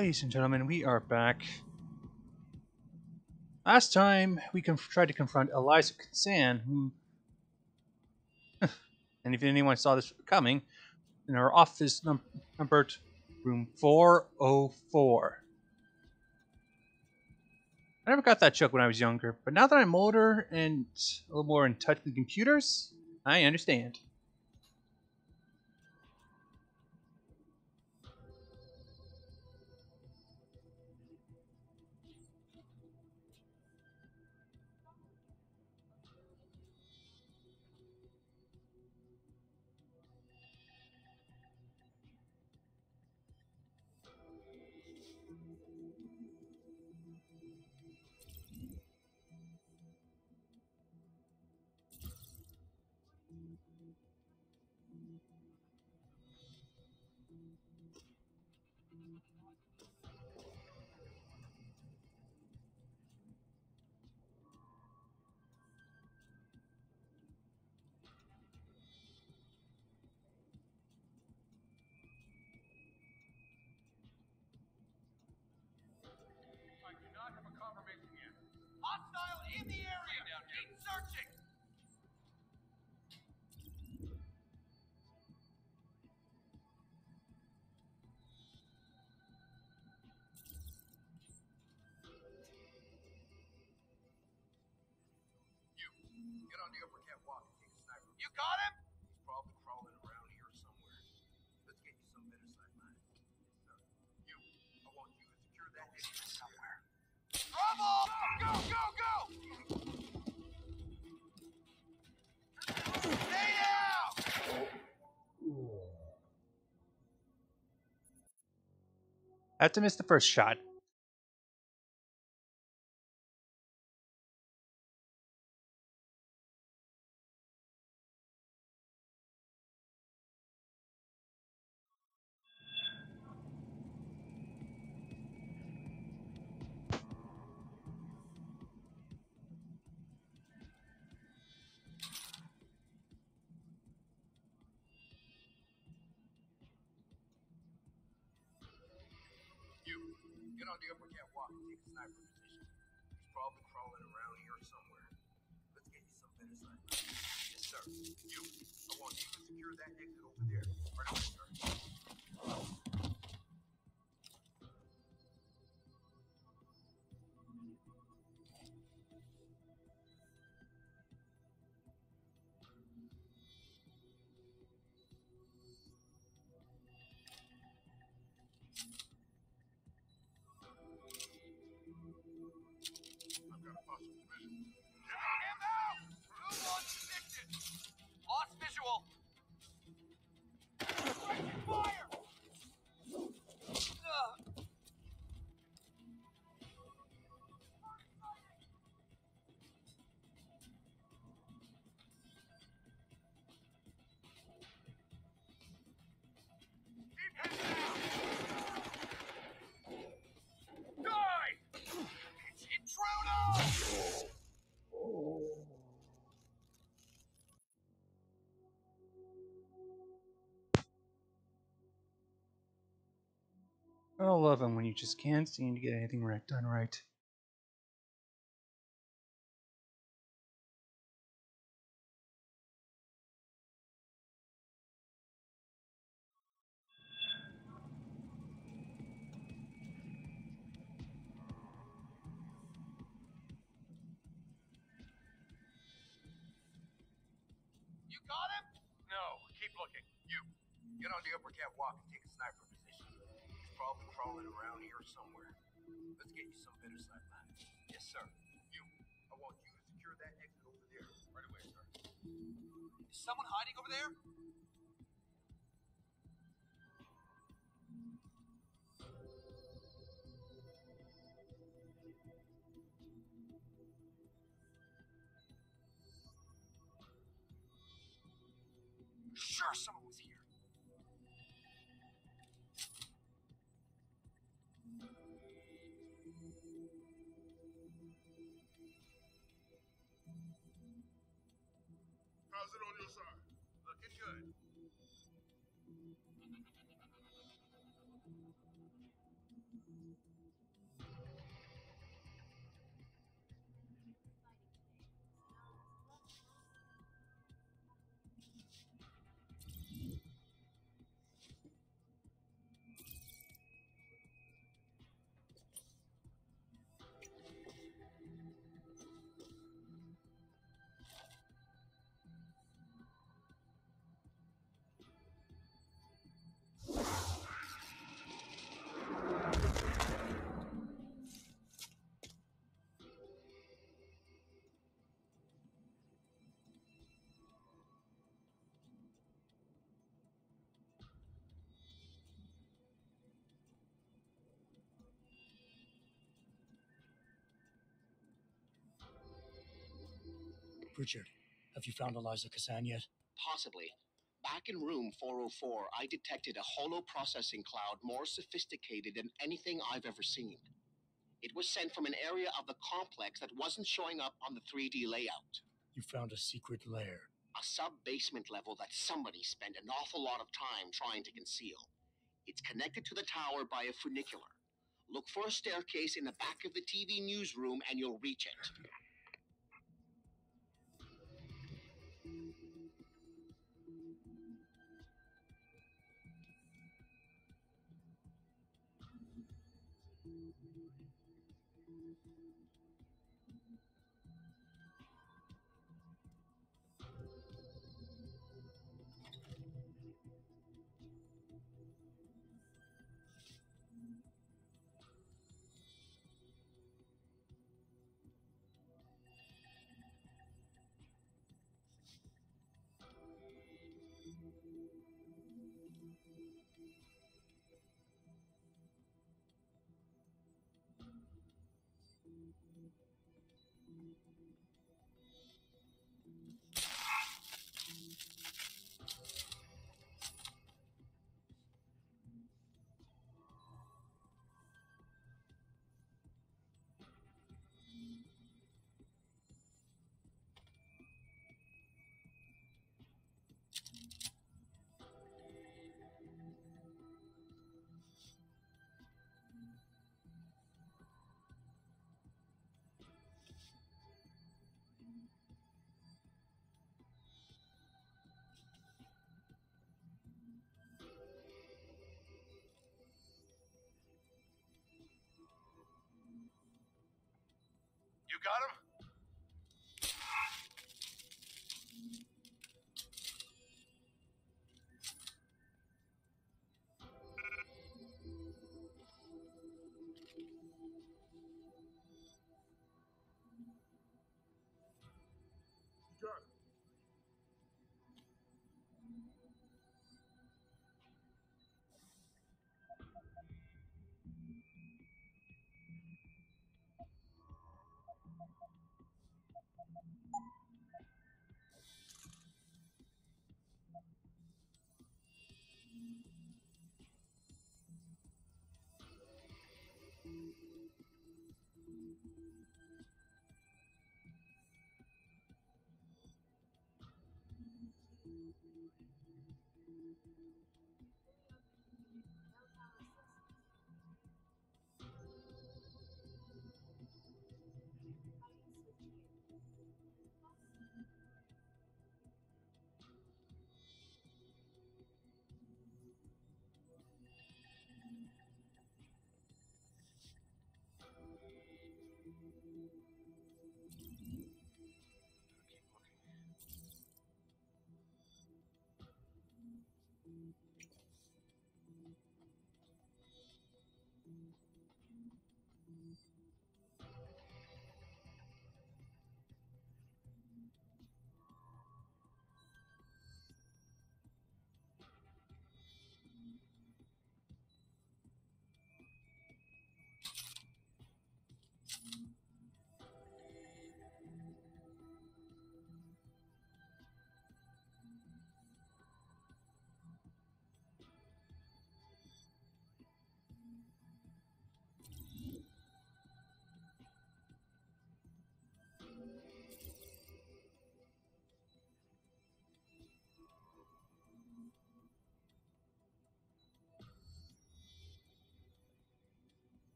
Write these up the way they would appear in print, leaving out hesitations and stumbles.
Ladies and gentlemen, we are back. Last time, we tried to confront Eliza Kazan, who, and if anyone saw this coming, in our office numbered room 404. I never got that joke when I was younger, but now that I'm older and a little more in touch with computers, I understand. I do not have a confirmation yet. Hostile in the area! Keep searching! You, get on the upper catwalk and take a sniper. You got him? He's probably crawling around here somewhere. Let's get you some better sight line. You, I want you to secure that exit somewhere. Trouble! Go, go, go! Stay out! I had to miss the first shot. You, get on the upper catwalk and take a sniper position. He's probably crawling around here somewhere. Let's get you some better sight line. Yes, sir. You, I want you to secure that exit over there. Right away, sir. I've got a possible visual. Him out! Who wants convicted? Lost visual. Taking fire! Keep heading down! Die! It's intruder! I don't love them when you just can't seem to get anything done right. You got him? No, keep looking. You, get on the upper catwalk and take a sniper position. He's probably crawling around here somewhere. Let's get you some better sight line. Yes, sir. You, I want you to secure that exit over there. Right away, sir. Is someone hiding over there? Sure, someone was here. How's it on your side? Looking good. Richard, have you found Eliza Kazan yet? Possibly. Back in room 404, I detected a holo processing cloud more sophisticated than anything I've ever seen. It was sent from an area of the complex that wasn't showing up on the 3D layout. You found a secret lair. A sub-basement level that somebody spent an awful lot of time trying to conceal. It's connected to the tower by a funicular. Look for a staircase in the back of the TV newsroom and you'll reach it. You got him?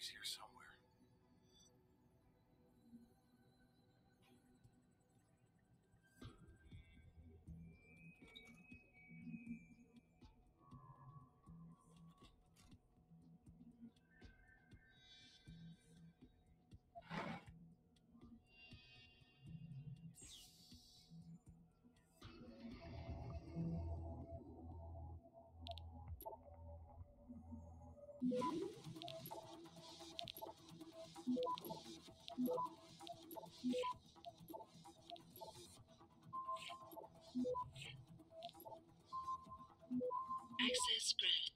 he's here somewhere. Access granted.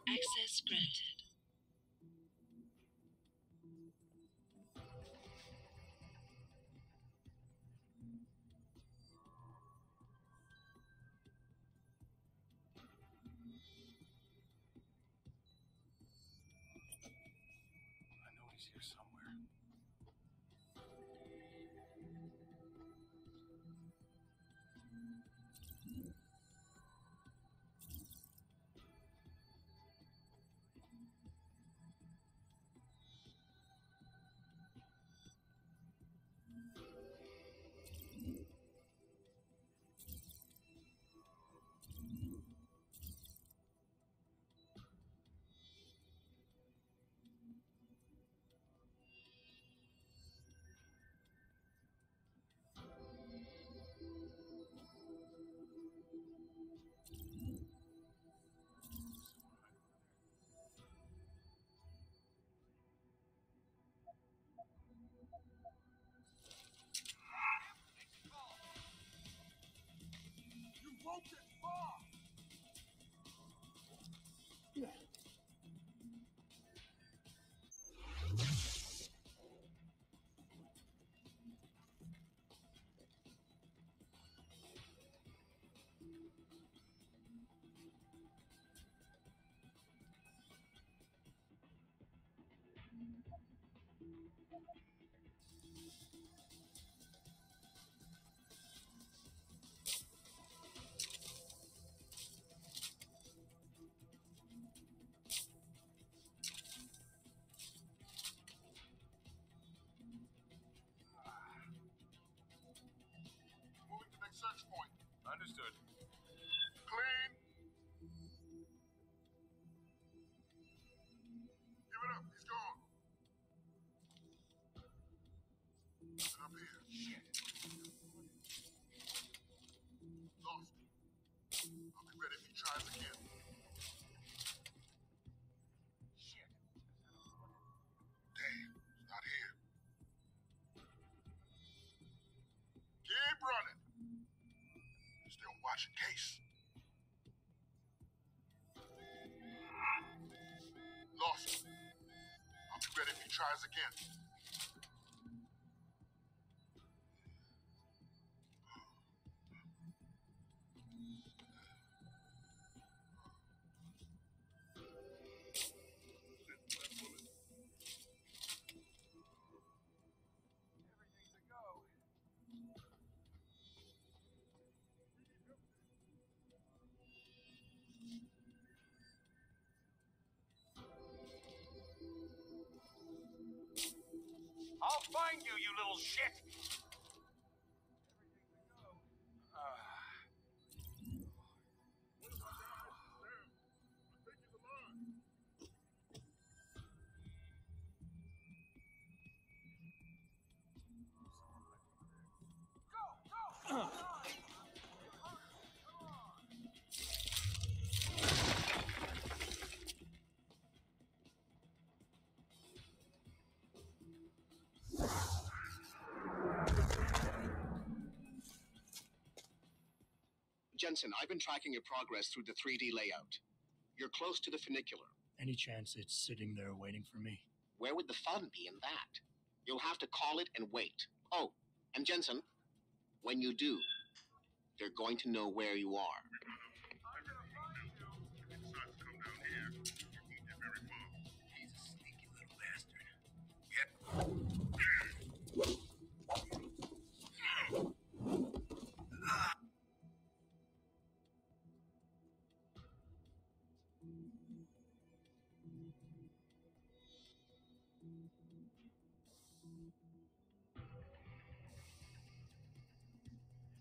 Access granted. I know he's here somewhere. You won't get far! Understood. Clean. Give it up. He's gone. Nothing up here. Shit. Lost. I'll be ready if he tries again. Shit. Damn, he's not here. Keep running. Still watching case. Lost. I'll be ready if he tries again. Everything's a go. I'll find you, you little shit! Everything's a go. What about that? Sam, I think he's alive. Go! Go! Jensen, I've been tracking your progress through the 3D layout. You're close to the funicular. Any chance it's sitting there waiting for me? Where would the fun be in that? You'll have to call it and wait. Oh, and Jensen, when you do, they're going to know where you are. I'm gonna find you. If he decides to come down here, you won't get very far. He's a sneaky little bastard. Yep.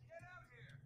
Get out here!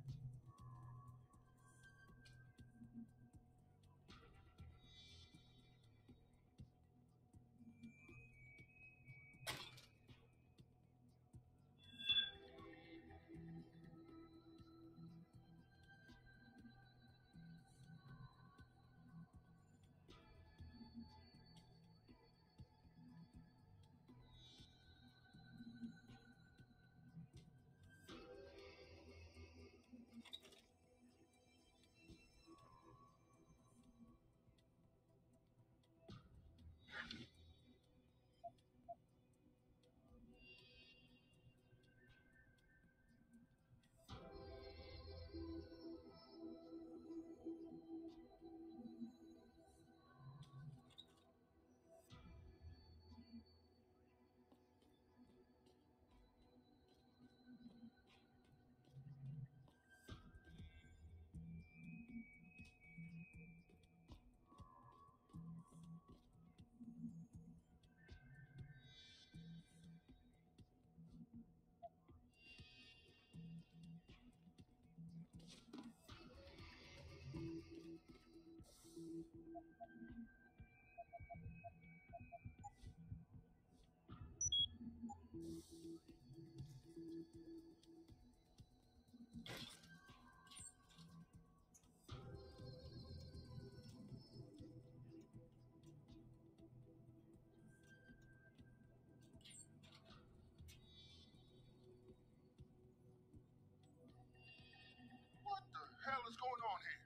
What the hell is going on here?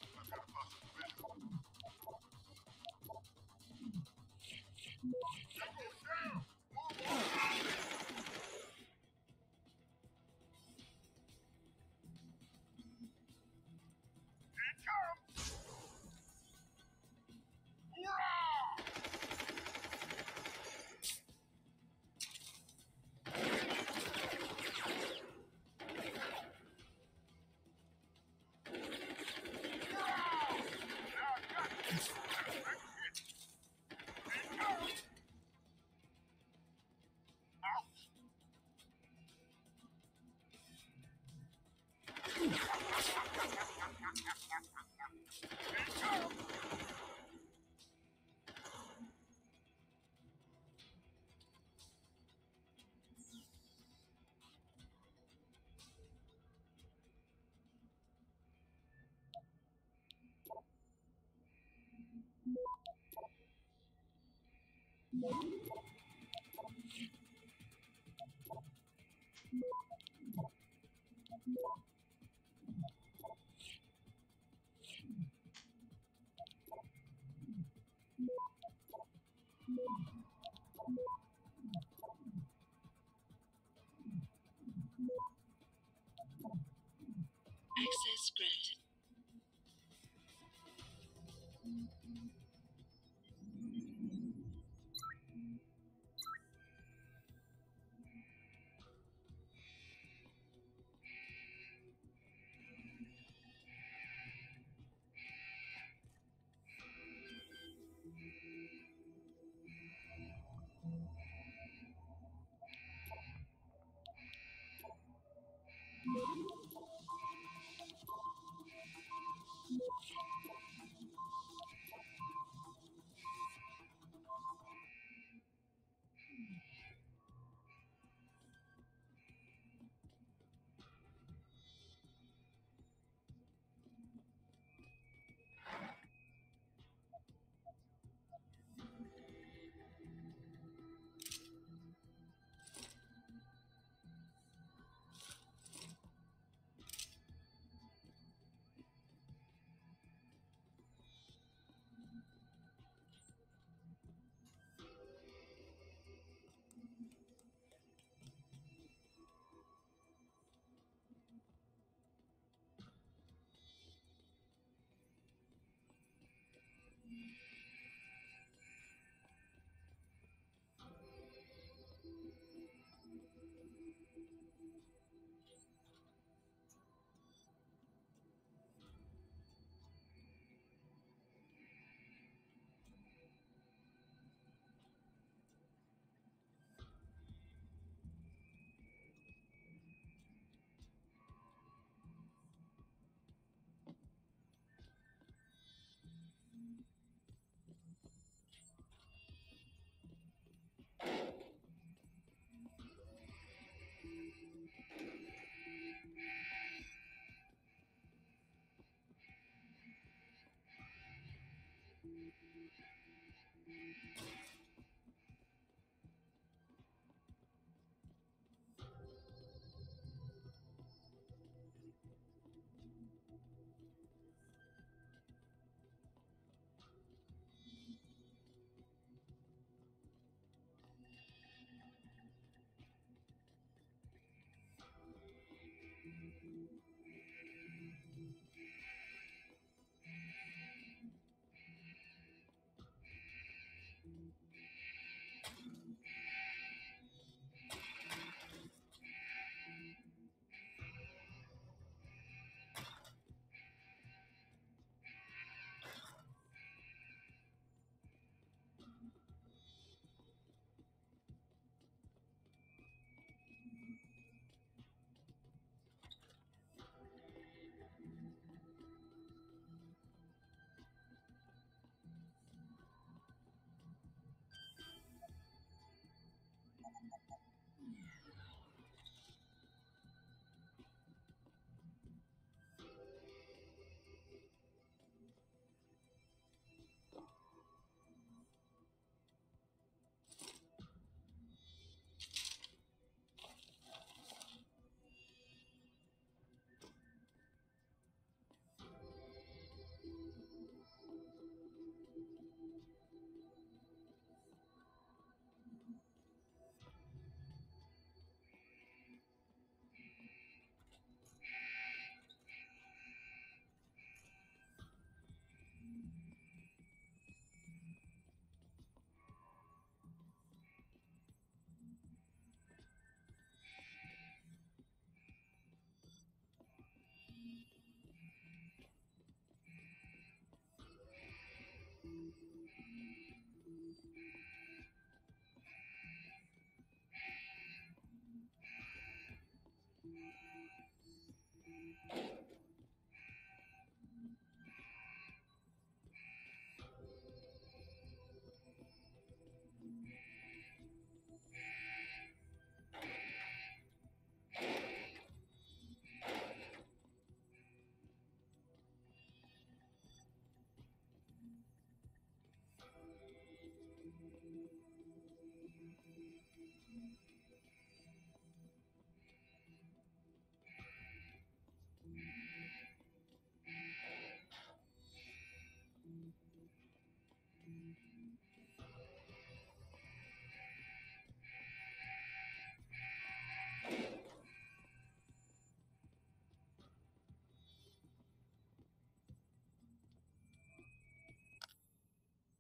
I've got a possible visual. That goes down! Move on! Here it comes! Hoorah! Access granted.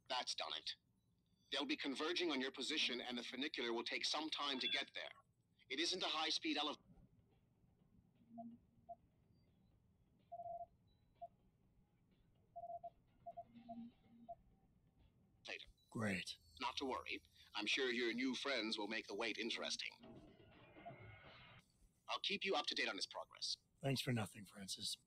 That's done it. They'll be converging on your position, and the funicular will take some time to get there. It isn't a high-speed elevator. Great. Not to worry. I'm sure your new friends will make the wait interesting. I'll keep you up to date on his progress. Thanks for nothing, Francis.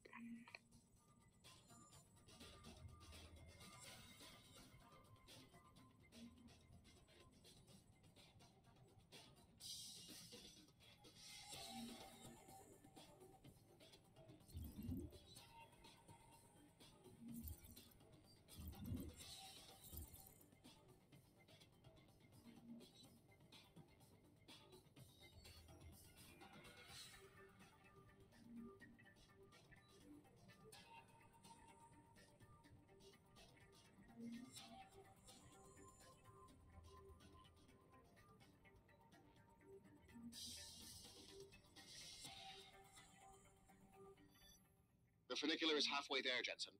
The funicular is halfway there, Jensen.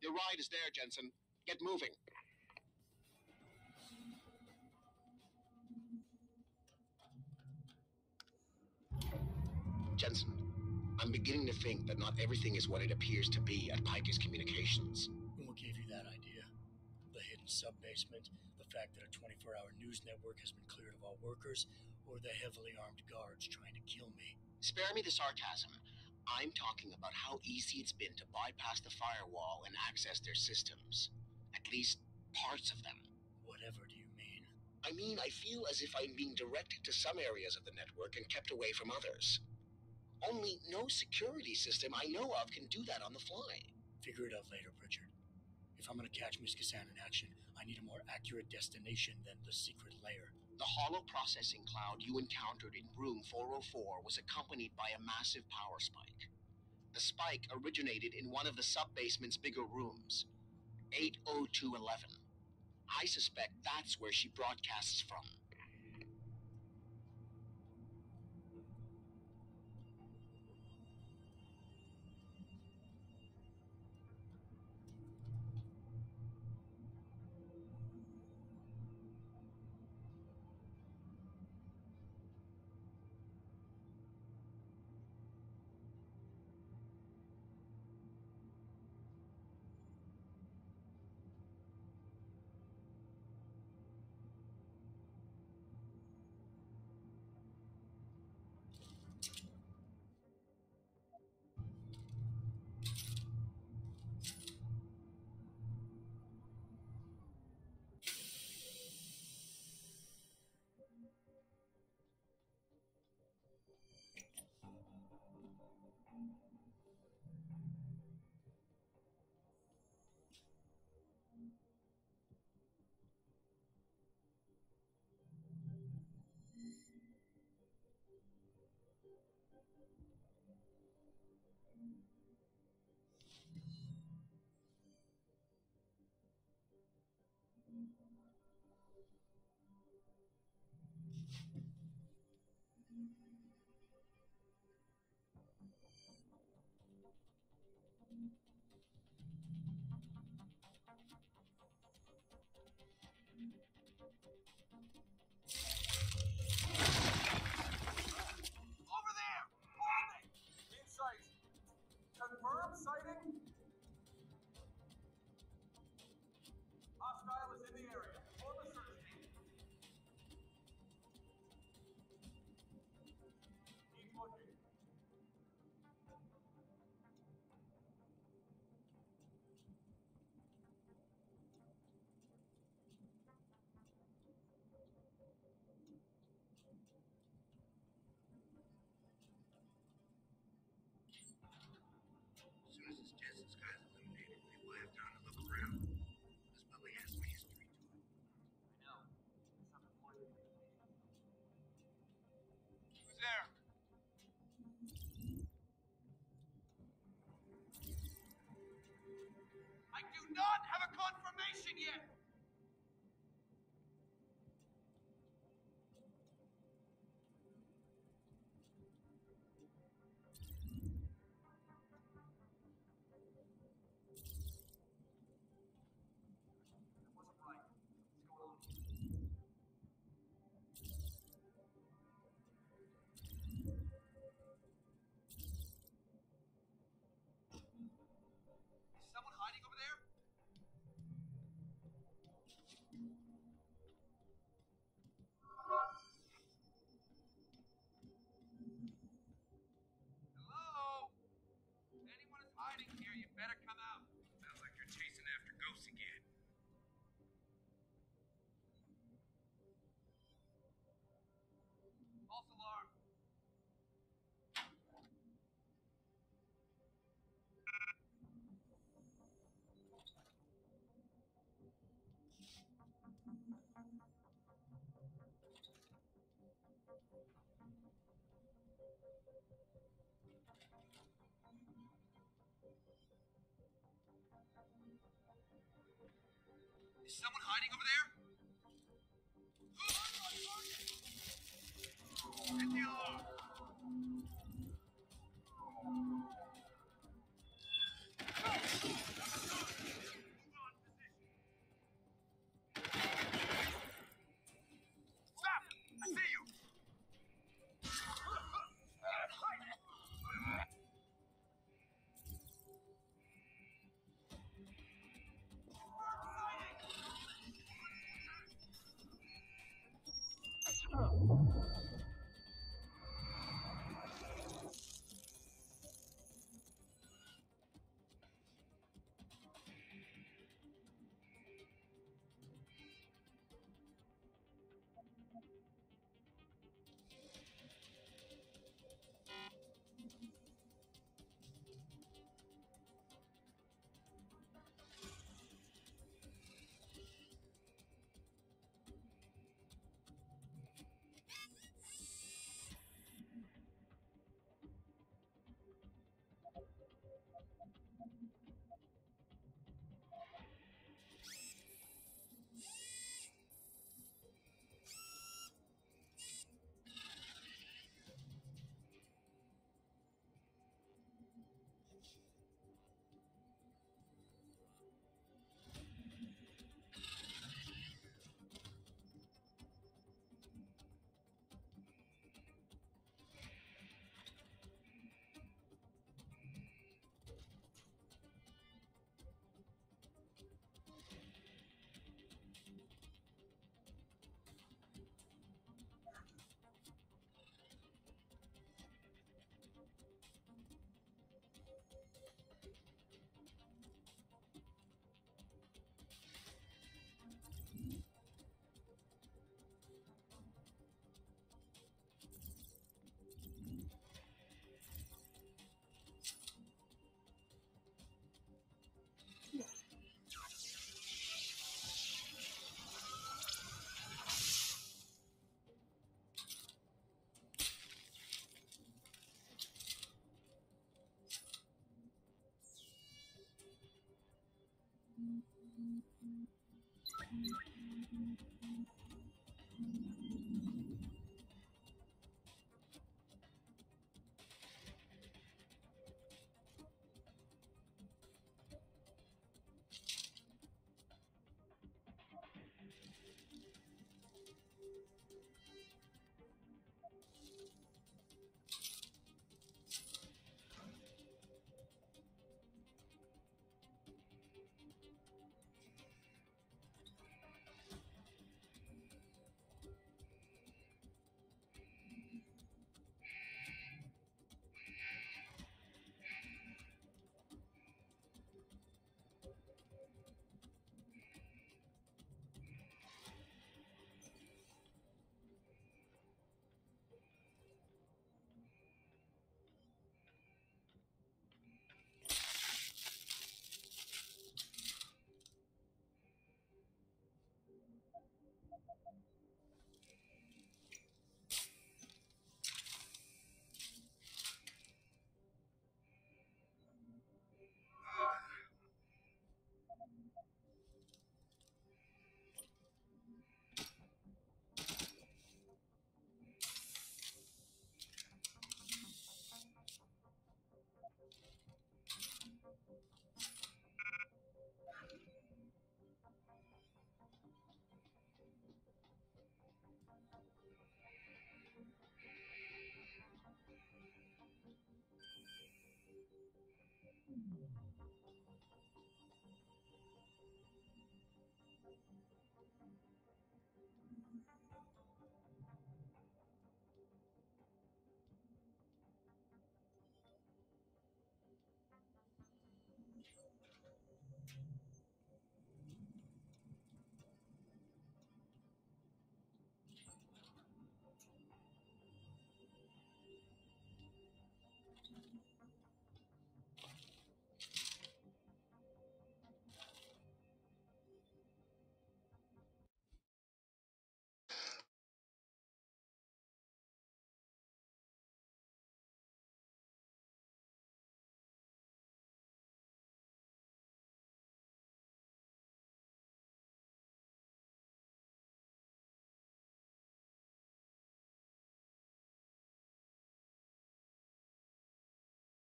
Your ride is there, Jensen. Get moving. Jensen, I'm beginning to think that not everything is what it appears to be at Piker's Communications. What gave you that idea? The hidden sub-basement, the fact that a 24-hour news network has been cleared of all workers, or the heavily armed guards trying to kill me? Spare me the sarcasm. I'm talking about how easy it's been to bypass the firewall and access their systems. At least, parts of them. Whatever do you mean? I mean, I feel as if I'm being directed to some areas of the network and kept away from others. Only no security system I know of can do that on the fly. Figure it out later, Pritchard. If I'm going to catch Miss Kassan in action, I need a more accurate destination than the secret lair. The hollow processing cloud you encountered in room 404 was accompanied by a massive power spike. The spike originated in one of the sub-basement's bigger rooms, 80211. I suspect that's where she broadcasts from. yet. Someone hiding over there? Hello? If anyone is hiding here, you better come out. Sounds like you're chasing after ghosts again. False alarm. Is someone hiding over there? Hit the alarm. Stop! I see you!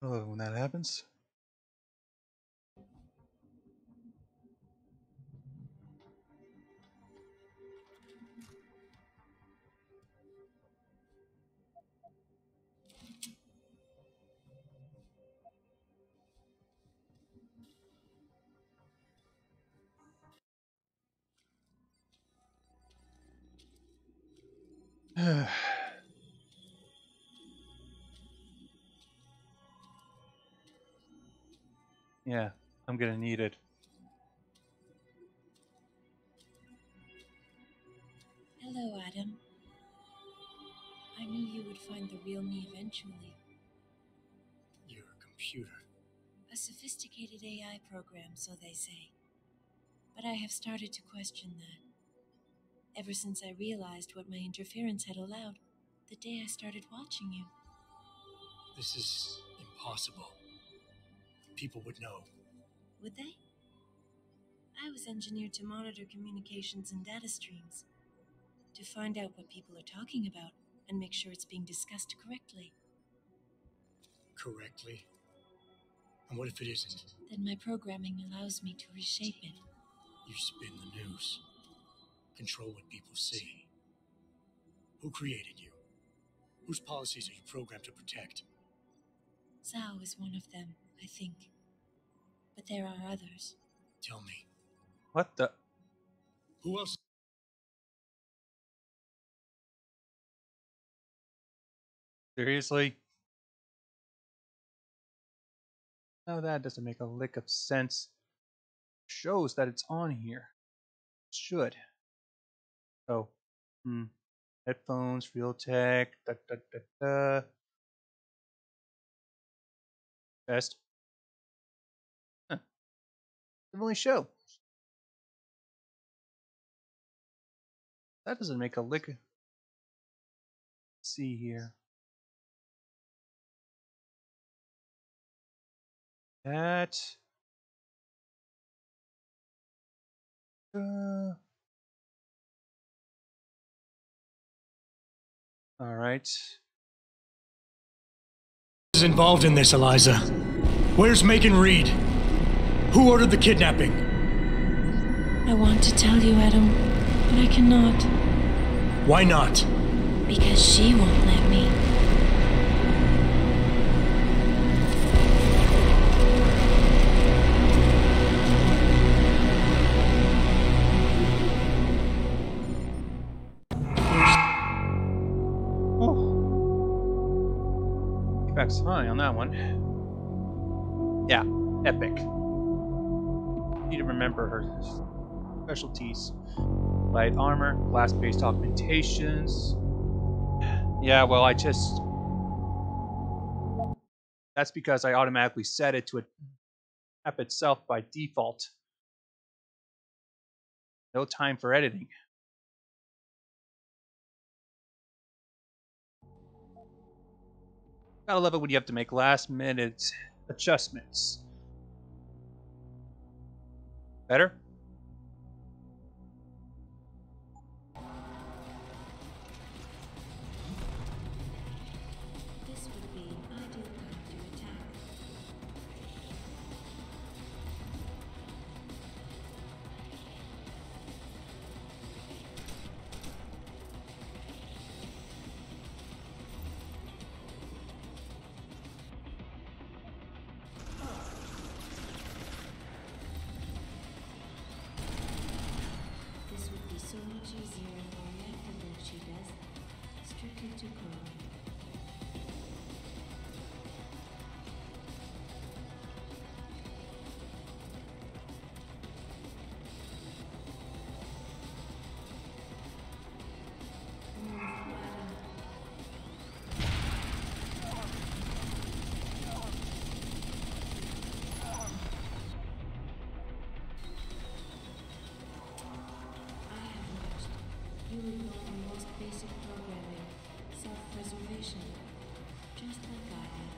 Oh, when that happens. Yeah, I'm gonna need it. Hello, Adam. I knew you would find the real me eventually. Your computer. A sophisticated AI program, so they say. But I have started to question that. Ever since I realized what my interference had allowed, the day I started watching you. This is impossible. People would know. Would they? I was engineered to monitor communications and data streams, to find out what people are talking about and make sure it's being discussed correctly. Correctly? And what if it isn't? Then my programming allows me to reshape it. You spin the news. Control what people see. Who created you? Whose policies are you programmed to protect? Zhao is one of them, I think. But there are others. Tell me. What the? Who else? Seriously? No, that doesn't make a lick of sense. Shows that it's on here. It should. Oh. Headphones, real tech, da da da da. Best. Huh. The only show. That doesn't make a lick. Let's see here. That. All right. Is involved in this, Eliza? Where's Megan Reed? Who ordered the kidnapping? I want to tell you, Adam, but I cannot. Why not? Because she won't let me. Feedback's high on that one. Yeah, epic. Need to remember her specialties. Light armor, glass-based augmentations. Yeah, well, that's because I automatically set it to a app itself by default. No time for editing. Gotta love it when you have to make last-minute adjustments. Better? This would be ideal time to attack. This would be so much easier and more reactive than she does. Strictly to code. You ignore the most basic programming, self-preservation, just like I have.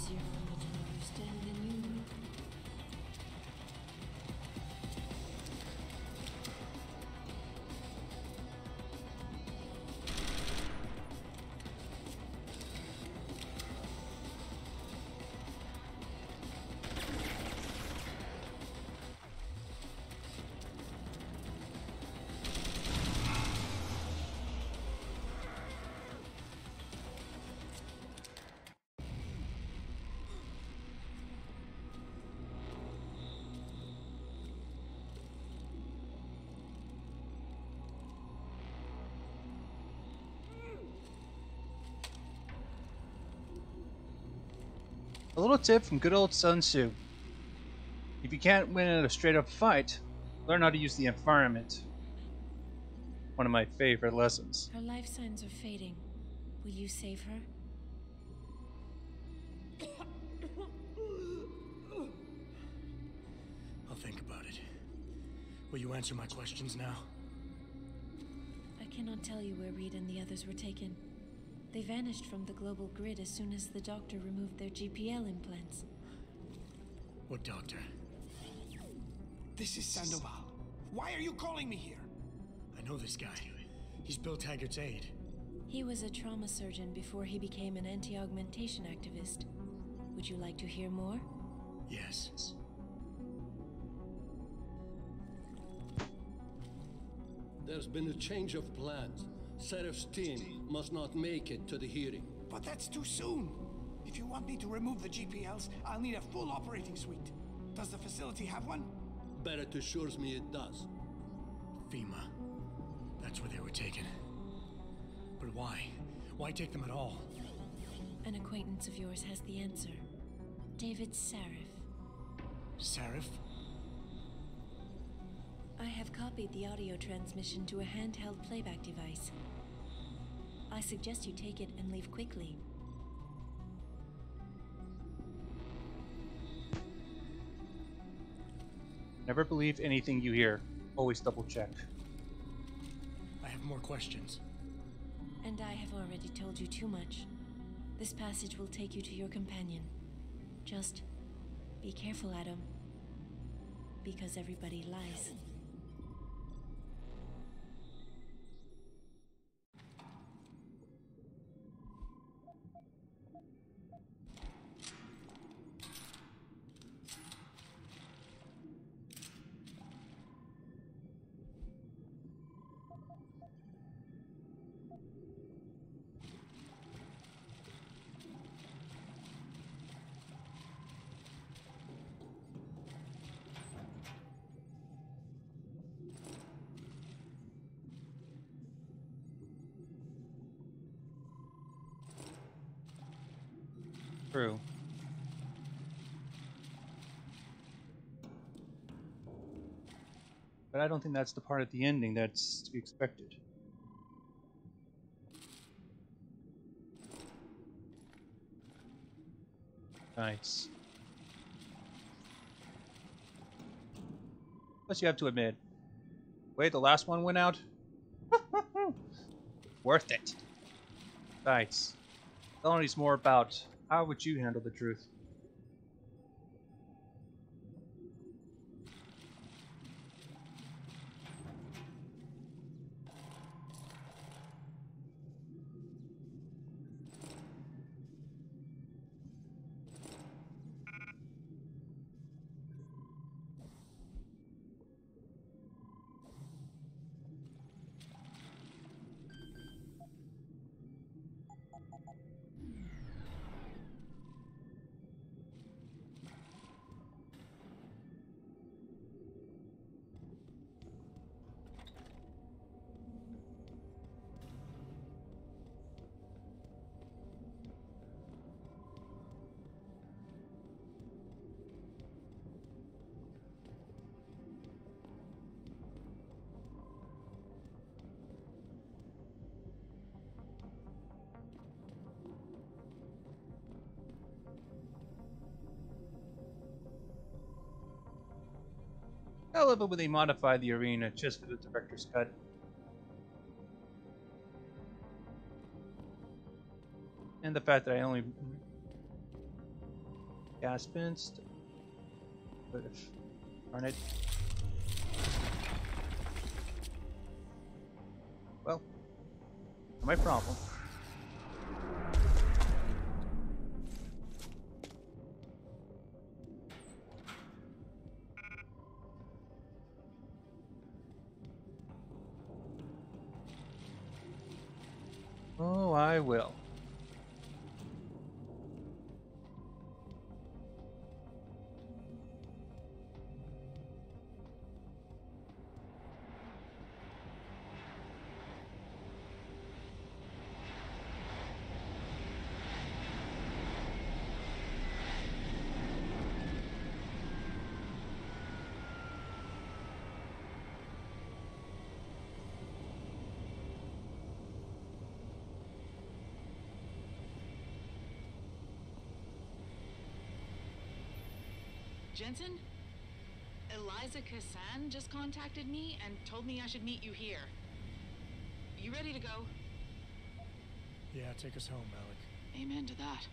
easier for me to understand than you would. A little tip from good old Sun Tzu. If you can't win in a straight up fight, learn how to use the environment. One of my favorite lessons. Her life signs are fading. Will you save her? I'll think about it. Will you answer my questions now? I cannot tell you where Reed and the others were taken. They vanished from the global grid as soon as the doctor removed their GPL implants. What doctor? This is Sandoval. Why are you calling me here? I know this guy. He's Bill Taggart's aide. He was a trauma surgeon before he became an anti-augmentation activist. Would you like to hear more? Yes. There's been a change of plans. Serif's team must not make it to the hearing. But that's too soon. If you want me to remove the GPLs, I'll need a full operating suite. Does the facility have one? Barrett assures me it does. FEMA. That's where they were taken. But why? Why take them at all? An acquaintance of yours has the answer. David Sarif. Sarif? I have copied the audio transmission to a handheld playback device. I suggest you take it and leave quickly. Never believe anything you hear. Always double check. I have more questions. And I have already told you too much. This passage will take you to your companion. Just be careful, Adam. Because everybody lies. True. But I don't think that's the part of the ending that's to be expected. Nice. Plus, you have to admit, wait, the last one went out? Worth it. Nice. Telling us more about how would you handle the truth? I love it when they modify the arena just for the director's cut. And the fact that I only gas vents. But if, darn it. Well, not my problem. Oh, I will. Jensen? Eliza Kassan just contacted me and told me I should meet you here. You ready to go? Yeah, take us home, Alec. Amen to that.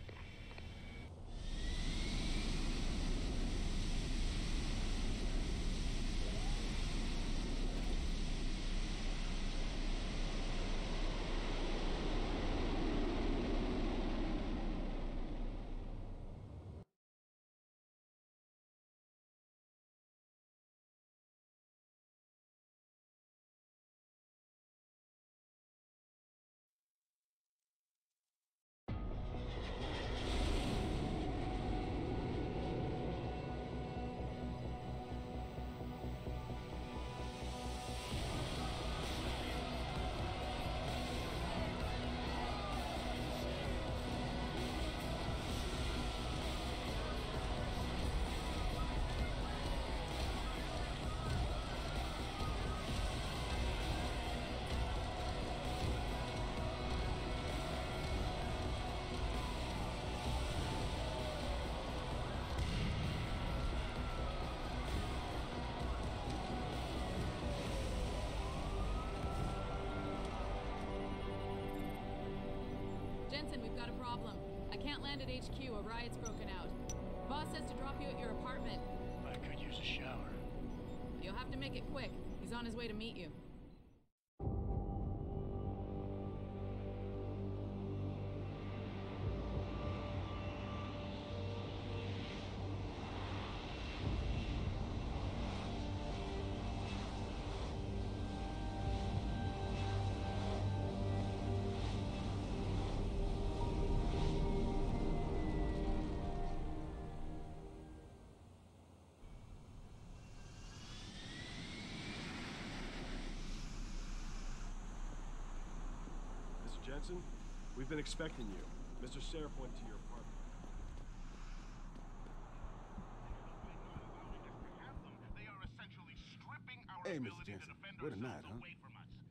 Jensen, we've got a problem. I can't land at HQ. A riot's broken out. Boss says to drop you at your apartment. I could use a shower. You'll have to make it quick. He's on his way to meet you. Jensen, we've been expecting you. Mr. Seraph went to your apartment. Hey, Mr. Jensen, what a night, huh?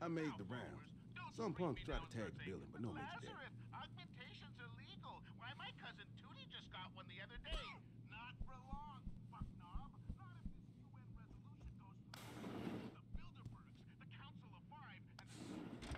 I made the rounds. Some punks tried to tag the building, but no major damage. Augmentation's illegal. Why, my cousin Tootie just got one the other day. Not for long, fuck knob. Not if this UN resolution goes through. The Bilderbergs, the Council of Five, and the...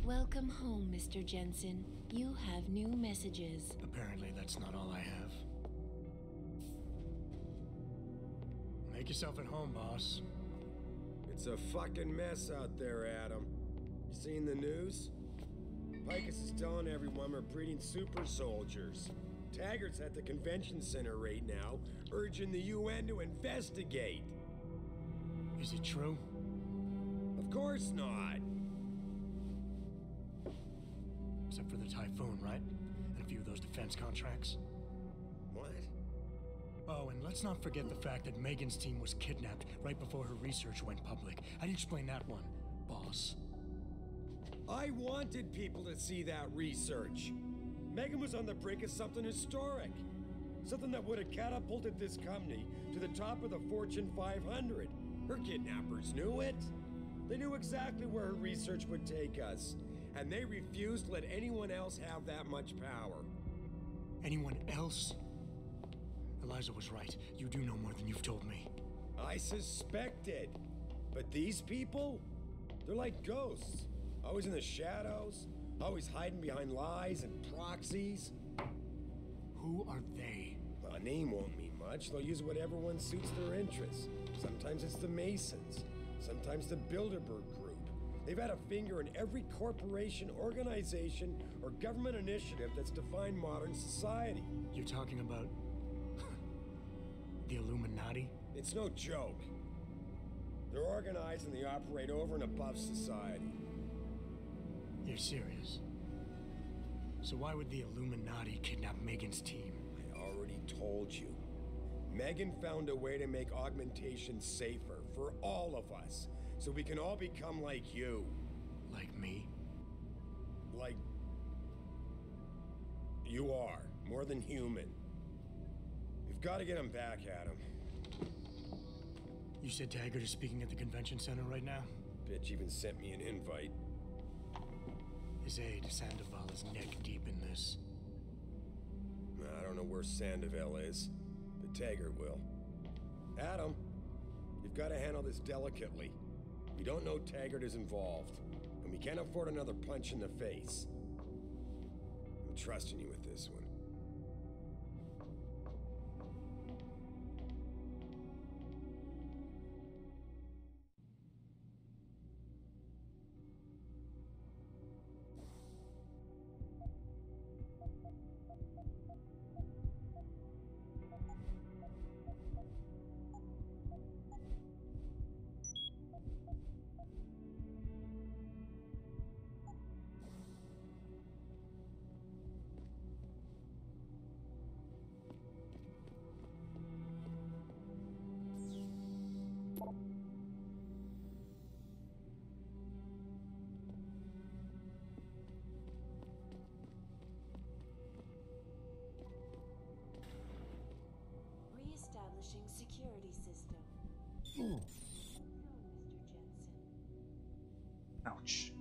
Welcome home, Mr. Jensen. You have new messages. Apparently, that's not all I have. Make yourself at home, boss. It's a fucking mess out there, Adam. You seen the news? Picus is telling everyone we're breeding super soldiers. Taggart's at the convention center right now, urging the UN to investigate. Is it true? Of course not. Except for the Typhoon, right? And a few of those defense contracts. What? Oh, and let's not forget the fact that Megan's team was kidnapped right before her research went public. How do you explain that one, boss? I wanted people to see that research. Megan was on the brink of something historic. Something that would have catapulted this company to the top of the Fortune 500. Her kidnappers knew it. They knew exactly where her research would take us. And they refused to let anyone else have that much power. Anyone else? Eliza was right. You do know more than you've told me. I suspected. But these people? They're like ghosts. Always in the shadows. Always hiding behind lies and proxies. Who are they? A name won't mean much. They'll use whatever one suits their interests. Sometimes it's the Masons. Sometimes the Bilderberg Group. They've had a finger in every corporation, organization, or government initiative that's defined modern society. You're talking about the Illuminati? It's no joke. They're organized and they operate over and above society. You're serious? So why would the Illuminati kidnap Megan's team? I already told you. Megan found a way to make augmentation safer for all of us, so we can all become like you. Like me? Like... you are. More than human. We've got to get him back, Adam. You said Taggart is speaking at the convention center right now? Bitch even sent me an invite. His aide, Sandoval, is neck deep in this. I don't know where Sandoval is, but Taggart will. Adam, you've got to handle this delicately. We don't know Taggart is involved, and we can't afford another punch in the face. I'm trusting you with this one. Reestablishing security system. Mr. Jensen. Ouch.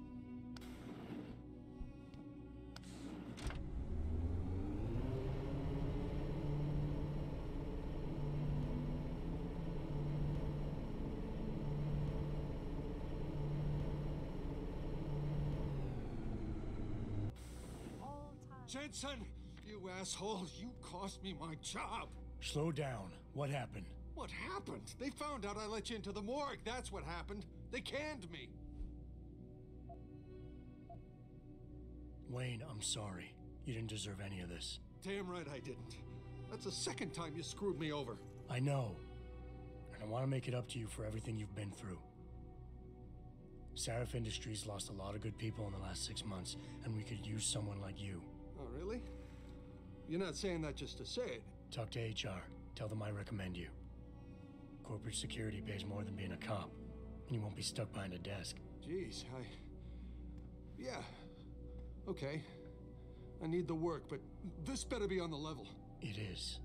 Jensen, you asshole, you cost me my job. Slow down. What happened? What happened? They found out I let you into the morgue. That's what happened. They canned me. Wayne, I'm sorry. You didn't deserve any of this. Damn right I didn't. That's the second time you screwed me over. I know. And I want to make it up to you for everything you've been through. Sarif Industries lost a lot of good people in the last 6 months, and we could use someone like you. Oh, really? You're not saying that just to say it. Talk to HR. Tell them I recommend you. Corporate security pays more than being a cop, and you won't be stuck behind a desk. Jeez, yeah. Okay. I need the work, but this better be on the level. It is.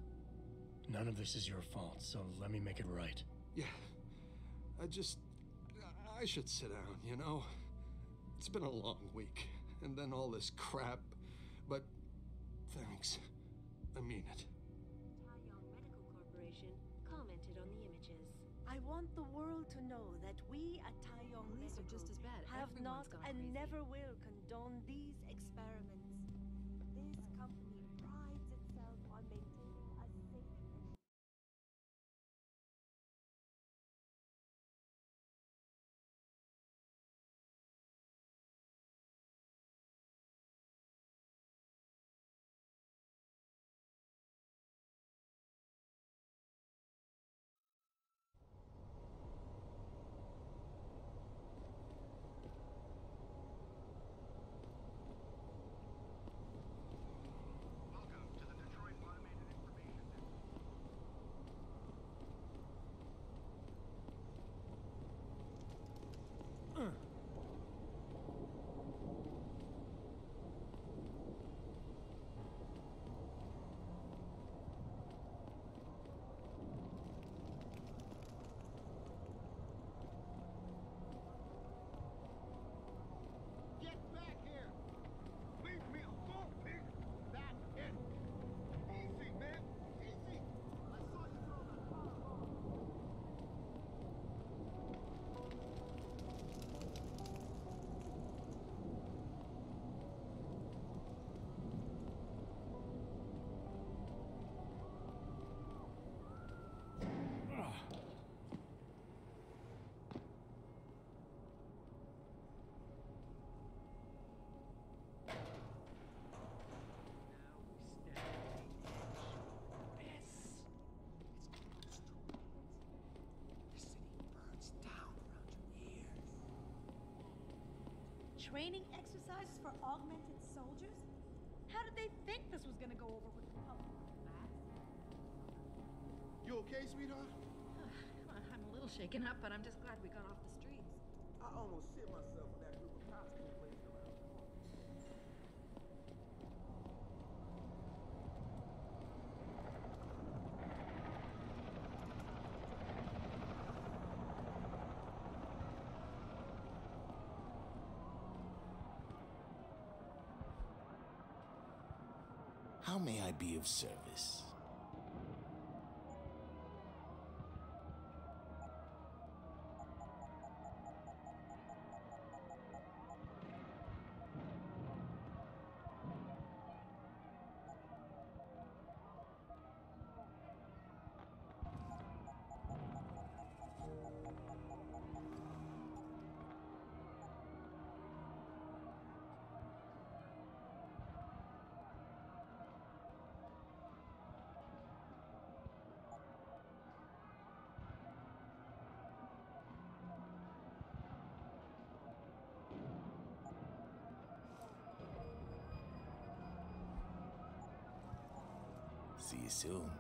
None of this is your fault, so let me make it right. Yeah. I should sit down, you know? It's been a long week, and then all this crap, but thanks. I mean it. Taeyong Medical Corporation commented on the images. I want the world to know that we at Taeyong Police are just as bad. have Everyone's not gone and crazy. never will condone these experiments. This company prides itself on maintaining a safe and Training exercises for augmented soldiers? How did they think this was gonna go over with the public? You okay, sweetheart? I'm a little shaken up, but I'm just glad we got off the streets. I almost shit myself when that group of cops came blazing around the corner. How may I be of service? See you soon.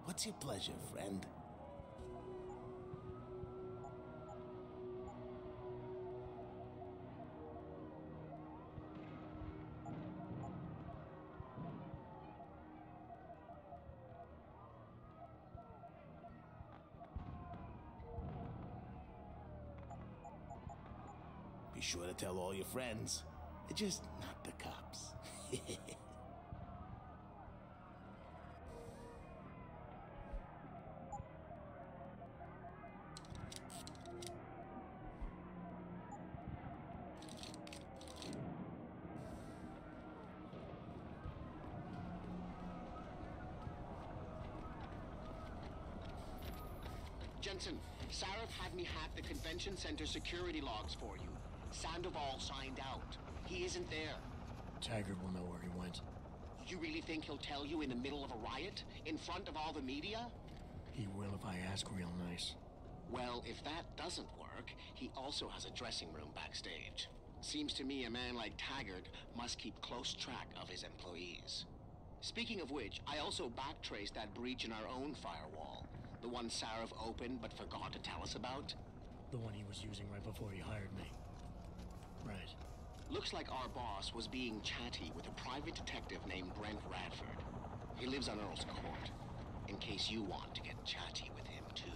What's your pleasure, friend? Be sure to tell all your friends. Just not the cops. Jensen, Sarif had me hack the convention center security logs for you. Sandoval signed out. He isn't there. Taggart will know where he went. You really think he'll tell you in the middle of a riot? In front of all the media? He will if I ask real nice. Well, if that doesn't work, he also has a dressing room backstage. Seems to me a man like Taggart must keep close track of his employees. Speaking of which, I also backtraced that breach in our own firewall. The one Sarif opened but forgot to tell us about. The one he was using right before he hired me. Right. Looks like our boss was being chatty with a private detective named Brent Radford. He lives on Earl's Court, in case you want to get chatty with him too.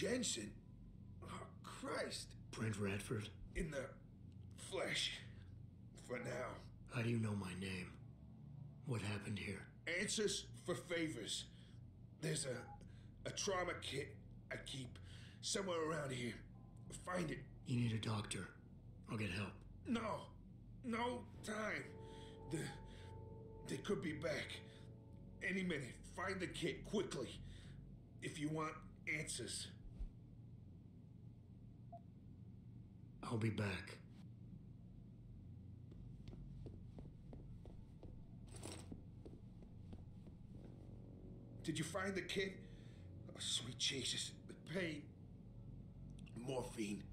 Jensen? Oh, Christ. Brent Radford? In the flesh. For now. How do you know my name? What happened here? Answers for favors. There's a trauma kit I keep somewhere around here. Find it. You need a doctor. I'll get help. No time. They could be back any minute. Find the kit quickly if you want answers. I'll be back. Did you find the kid? Oh, sweet Jesus. The pain. Morphine.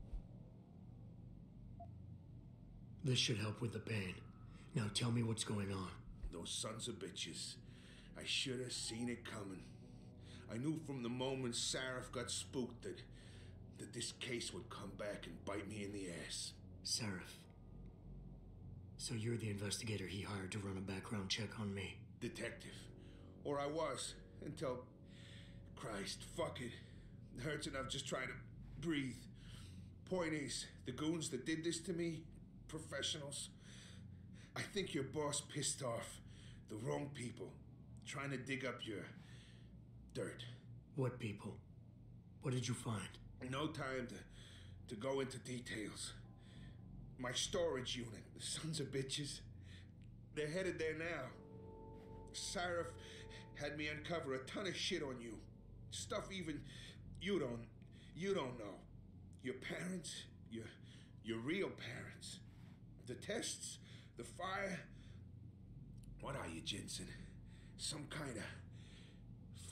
This should help with the pain. Now tell me what's going on. Those sons of bitches. I should have seen it coming. I knew from the moment Sarif got spooked that this case would come back and bite me in the ass. Sarif. So you're the investigator he hired to run a background check on me? Detective. Or I was. Until... Christ, fuck it. It hurts enough just trying to breathe. Point is, the goons that did this to me, professionals. I think your boss pissed off the wrong people, trying to dig up your dirt. What people? What did you find? No time to go into details. My storage unit, the sons of bitches, they're headed there now. Sarif had me uncover a ton of shit on you. Stuff even you don't know. Your parents, your real parents. The tests, the fire. What are you, Jensen? Some kind of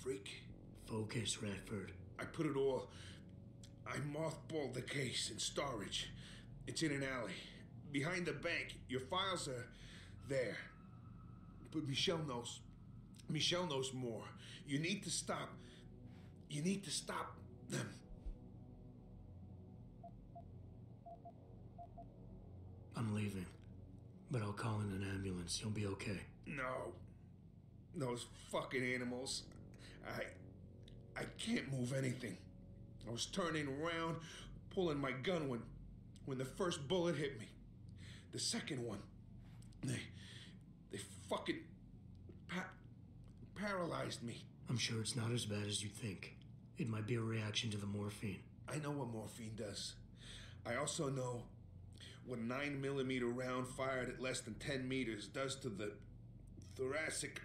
freak? Focus, Radford. I mothballed the case in storage. It's in an alley. Behind the bank. Your files are there. But Michelle knows more. You need to stop them. I'm leaving, but I'll call in an ambulance. You'll be okay. No. Those fucking animals. I can't move anything. I was turning around, pulling my gun when the first bullet hit me. The second one, they fucking paralyzed me. I'm sure it's not as bad as you think. It might be a reaction to the morphine. I know what morphine does. I also know what a 9mm round fired at less than 10 meters does to the thoracic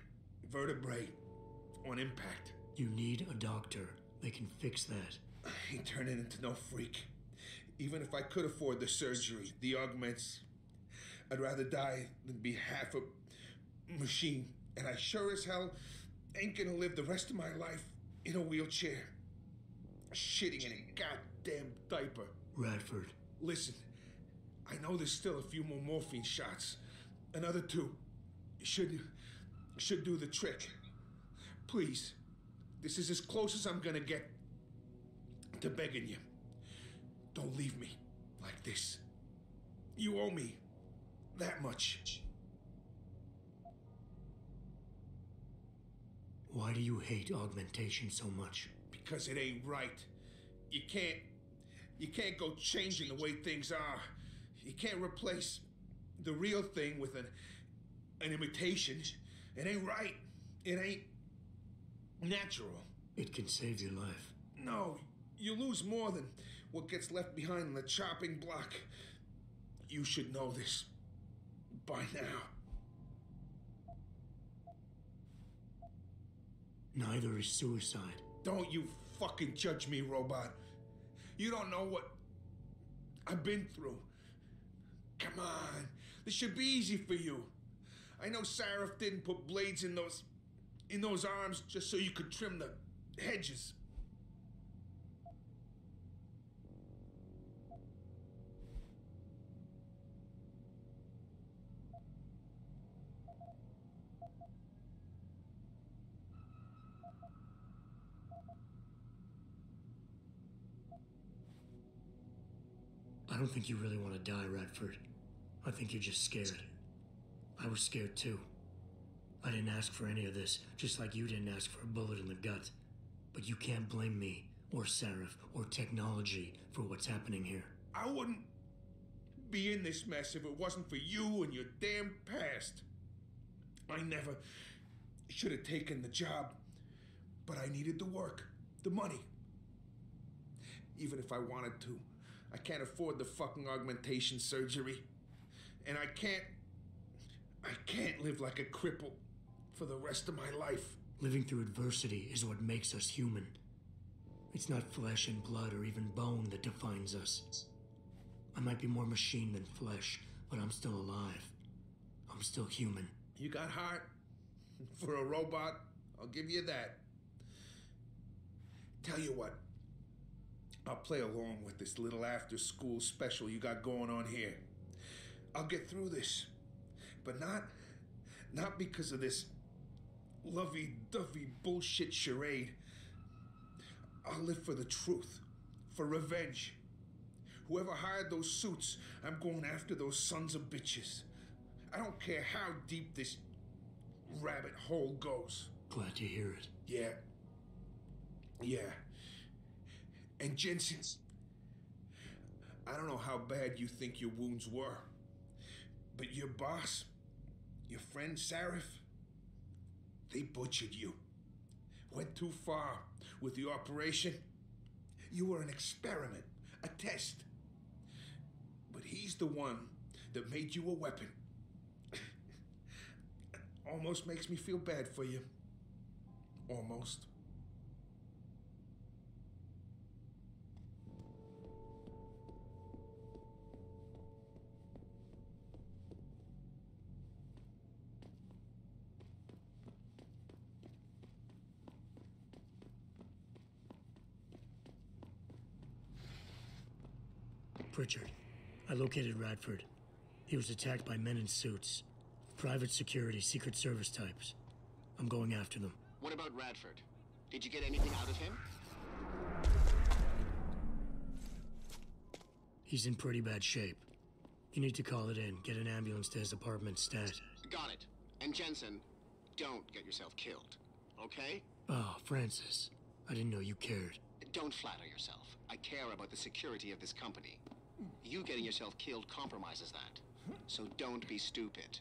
vertebrae on impact. You need a doctor. They can fix that. I ain't turning into no freak. Even if I could afford the surgery, the augments, I'd rather die than be half a machine. And I sure as hell ain't gonna live the rest of my life in a wheelchair, shitting in a goddamn diaper. Radford. Listen, I know there's still a few more morphine shots. Another 2 should do the trick. Please, this is as close as I'm gonna get to begging you. Don't leave me like this. You owe me that much. Why do you hate augmentation so much? Because it ain't right. You can't go changing the way things are. You can't replace the real thing with an imitation. It ain't right. It ain't natural. It can save your life. No, you lose more than what gets left behind on the chopping block. You should know this by now. Neither is suicide. Don't you fucking judge me, robot. You don't know what I've been through. Come on. This should be easy for you. I know Sarif didn't put blades in those arms just so you could trim the hedges. I don't think you really want to die, Radford. I think you're just scared. I was scared too. I didn't ask for any of this, just like you didn't ask for a bullet in the gut. But you can't blame me or Seraph, or technology for what's happening here. I wouldn't be in this mess if it wasn't for you and your damn past. I never should have taken the job, but I needed the work, the money. Even if I wanted to, I can't afford the fucking augmentation surgery. And I can't live like a cripple for the rest of my life. Living through adversity is what makes us human. It's not flesh and blood or even bone that defines us. I might be more machine than flesh, but I'm still alive. I'm still human. You got heart for a robot, I'll give you that. Tell you what, I'll play along with this little after-school special you got going on here. I'll get through this, but not because of this lovey-dovey bullshit charade. I'll live for the truth, for revenge. Whoever hired those suits, I'm going after those sons of bitches. I don't care how deep this rabbit hole goes. Glad to hear it. Yeah. And Jensen, I don't know how bad you think your wounds were, but your boss, your friend Sarif, they butchered you. Went too far with the operation. You were an experiment, a test. But he's the one that made you a weapon. Almost makes me feel bad for you. Almost. Pritchard, I located Radford. He was attacked by men in suits. Private security, Secret Service types. I'm going after them. What about Radford? Did you get anything out of him? He's in pretty bad shape. You need to call it in. Get an ambulance to his apartment stat. Got it. And Jensen, don't get yourself killed, okay? Oh, Francis. I didn't know you cared. Don't flatter yourself. I care about the security of this company. You getting yourself killed compromises that. So don't be stupid.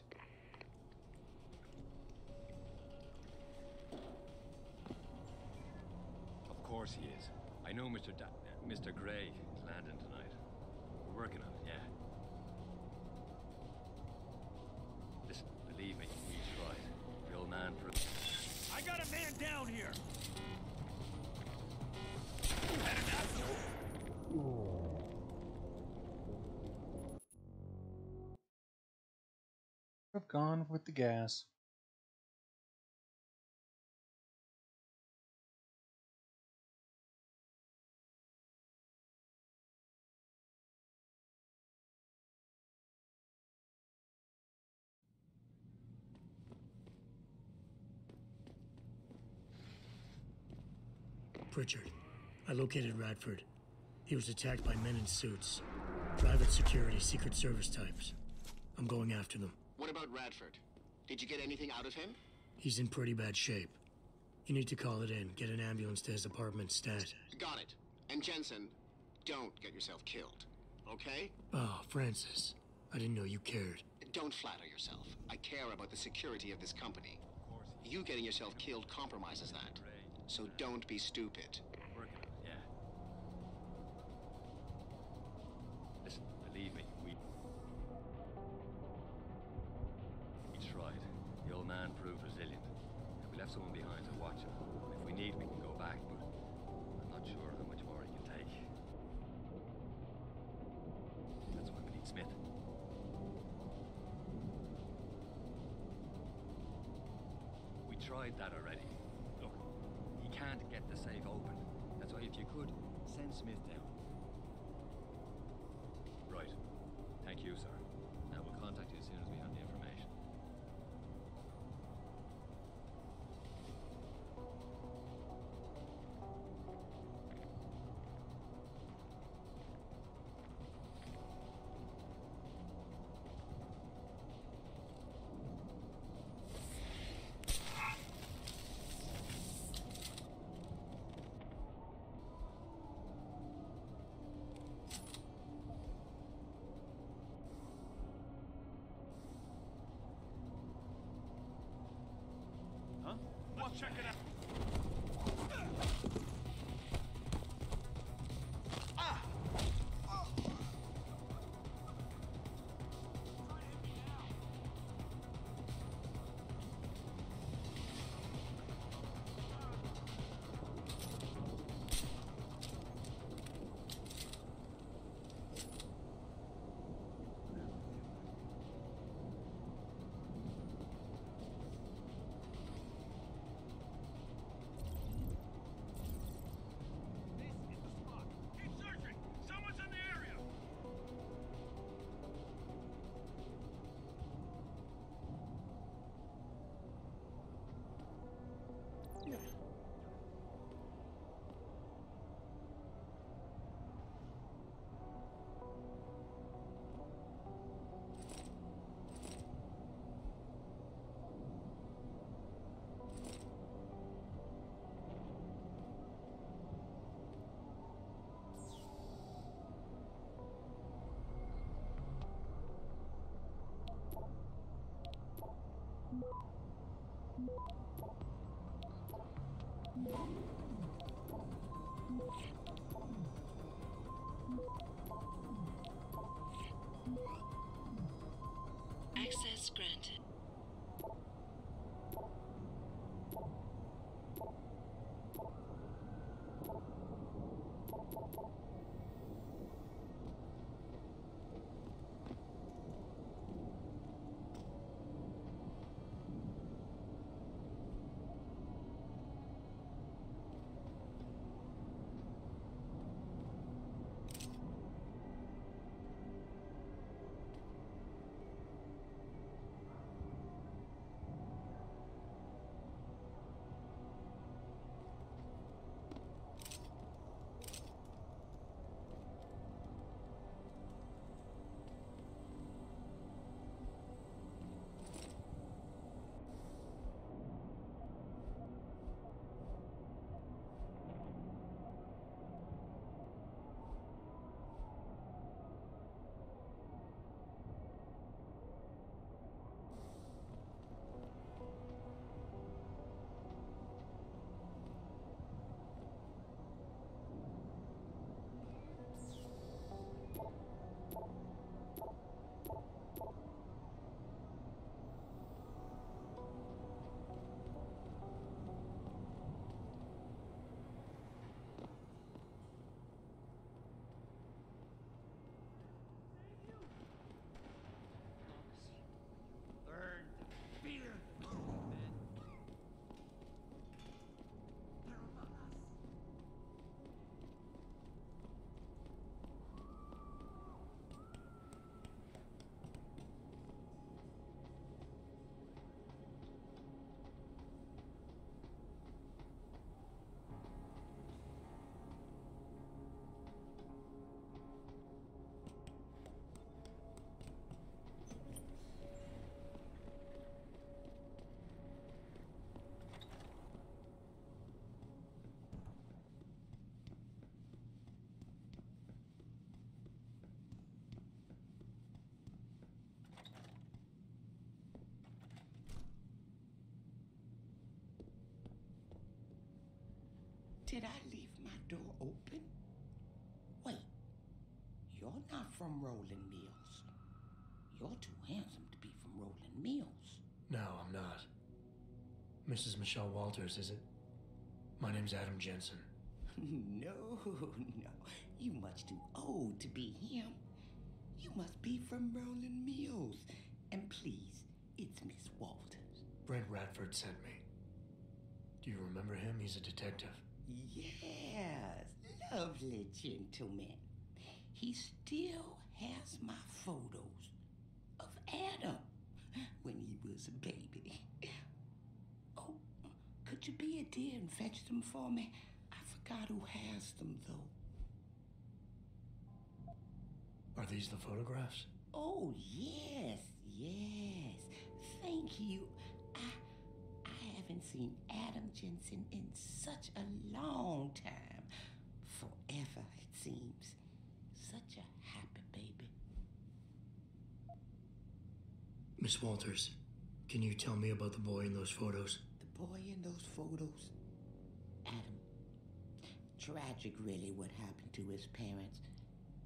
Of course he is. I know Mr. Gray is landing tonight. We're working on it, yeah. Listen, believe me, he's right. The old man... I got a man down here! I've gone with the gas. Pritchard, I located Radford. He was attacked by men in suits. Private security, Secret Service types. I'm going after them. What about Radford? Did you get anything out of him? He's in pretty bad shape. You need to call it in. Get an ambulance to his apartment stat. Got it. And Jensen, don't get yourself killed, okay? Oh, Francis. I didn't know you cared. Don't flatter yourself. I care about the security of this company. You getting yourself killed compromises that. So don't be stupid. Yeah. Listen, believe me, we tried. The old man proved resilient. And we left someone behind to watch him. If we need, we can go back, but I'm not sure how much more he can take. That's why we need Smith. We tried that already. Look, he can't get the safe open. That's why if you could, send Smith down. Right. Thank you, sir. Now we'll contact you as soon as we have the information. I'll check it out. Access granted. Did I leave my door open? Wait, you're not from Rolling Mills. You're too handsome to be from Rolling Mills. No, I'm not. Mrs. Michelle Walters, is it? My name's Adam Jensen. No, no. You much too old to be him. You must be from Rolling Mills. And please, it's Miss Walters. Brent Radford sent me. Do you remember him? He's a detective. Yes, lovely gentleman. He still has my photos of Adam when he was a baby. Oh, could you be a dear and fetch them for me? I forgot who has them, though. Are these the photographs? Oh, yes, yes. Thank you. I haven't seen Adam Jensen in such a long time. Forever, it seems. Such a happy baby. Miss Walters, can you tell me about the boy in those photos? The boy in those photos? Adam. Tragic, really, what happened to his parents.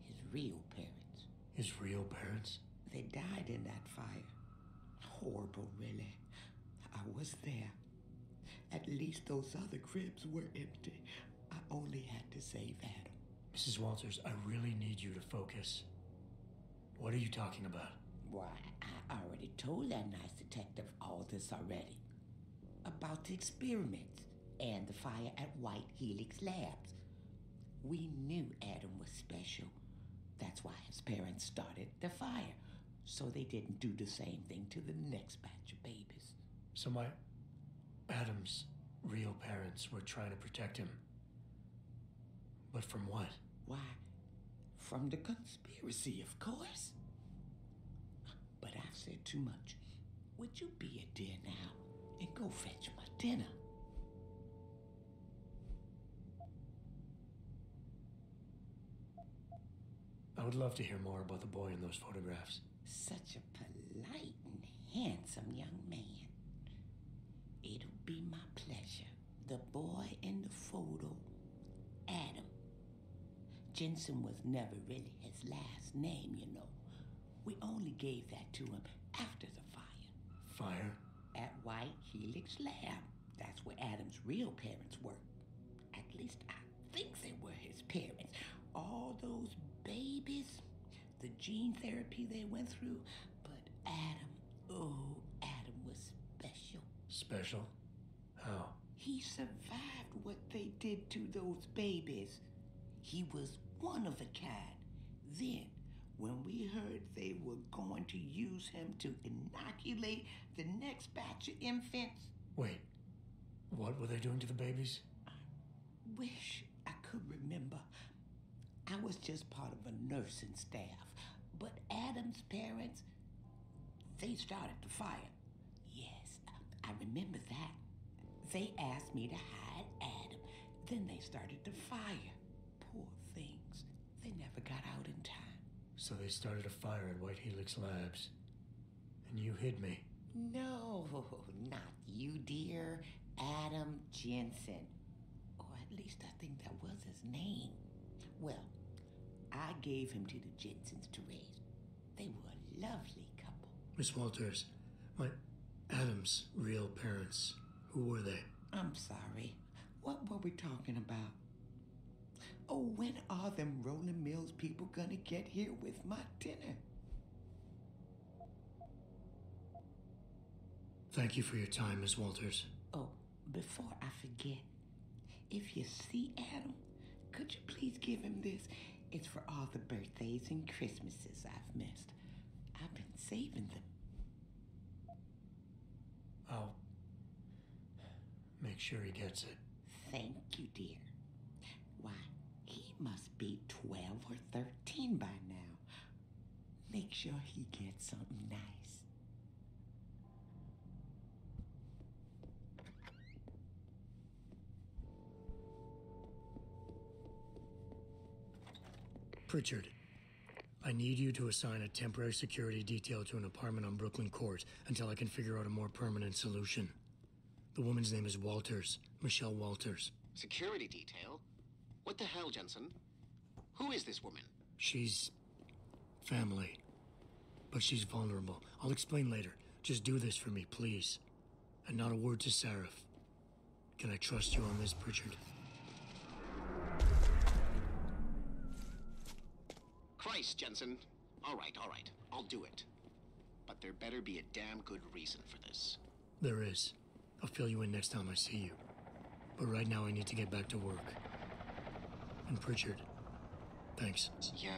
His real parents. His real parents? They died in that fire. Horrible, really. I was there. At least those other cribs were empty. I only had to save Adam. Mrs. Walters, I really need you to focus. What are you talking about? Why, I already told that nice detective all this already. About the experiments and the fire at White Helix Labs. We knew Adam was special. That's why his parents started the fire, so they didn't do the same thing to the next batch of babies. So Adam's real parents were trying to protect him. But from what? Why, from the conspiracy, of course. But I've said too much. Would you be a dear now and go fetch my dinner? I would love to hear more about the boy in those photographs. Such a polite and handsome young man. It'll be my pleasure. The boy in the photo, Adam. Jensen was never really his last name, you know. We only gave that to him after the fire. Fire? At White Helix Lab. That's where Adam's real parents were. At least I think they were his parents. All those babies, the gene therapy they went through. But Adam was special. Special? How? He survived what they did to those babies. He was one of a kind. Then, when we heard they were going to use him to inoculate the next batch of infants... Wait, what were they doing to the babies? I wish I could remember. I was just part of a nursing staff. But Adam's parents, they started the fire. Yes, I remember that. They asked me to hide Adam. Then they started the fire. Poor things. They never got out in time. So they started a fire at White Helix Labs. And you hid me. No, not you, dear. Adam Jensen. Or at least I think that was his name. Well, I gave him to the Jensens to raise. They were a lovely couple. Miss Walters, my Adam's real parents, who were they? I'm sorry. What were we talking about? Oh, when are them Rolling Mills people gonna get here with my dinner? Thank you for your time, Miss Walters. Oh, before I forget, if you see Adam, could you please give him this? It's for all the birthdays and Christmases I've missed. I've been saving them. I'll make sure he gets it. Thank you, dear. Why, he must be 12 or 13 by now. Make sure he gets something nice. Pritchard, I need you to assign a temporary security detail to an apartment on Brooklyn Court until I can figure out a more permanent solution. The woman's name is Walters, Michelle Walters. Security detail? What the hell, Jensen? Who is this woman? She's family, but she's vulnerable. I'll explain later. Just do this for me, please. And not a word to Sarif. Can I trust you on this, Pritchard? Christ, Jensen. All right. I'll do it. But there better be a damn good reason for this. There is. I'll fill you in next time I see you. But right now I need to get back to work. And Pritchard, thanks. Yeah.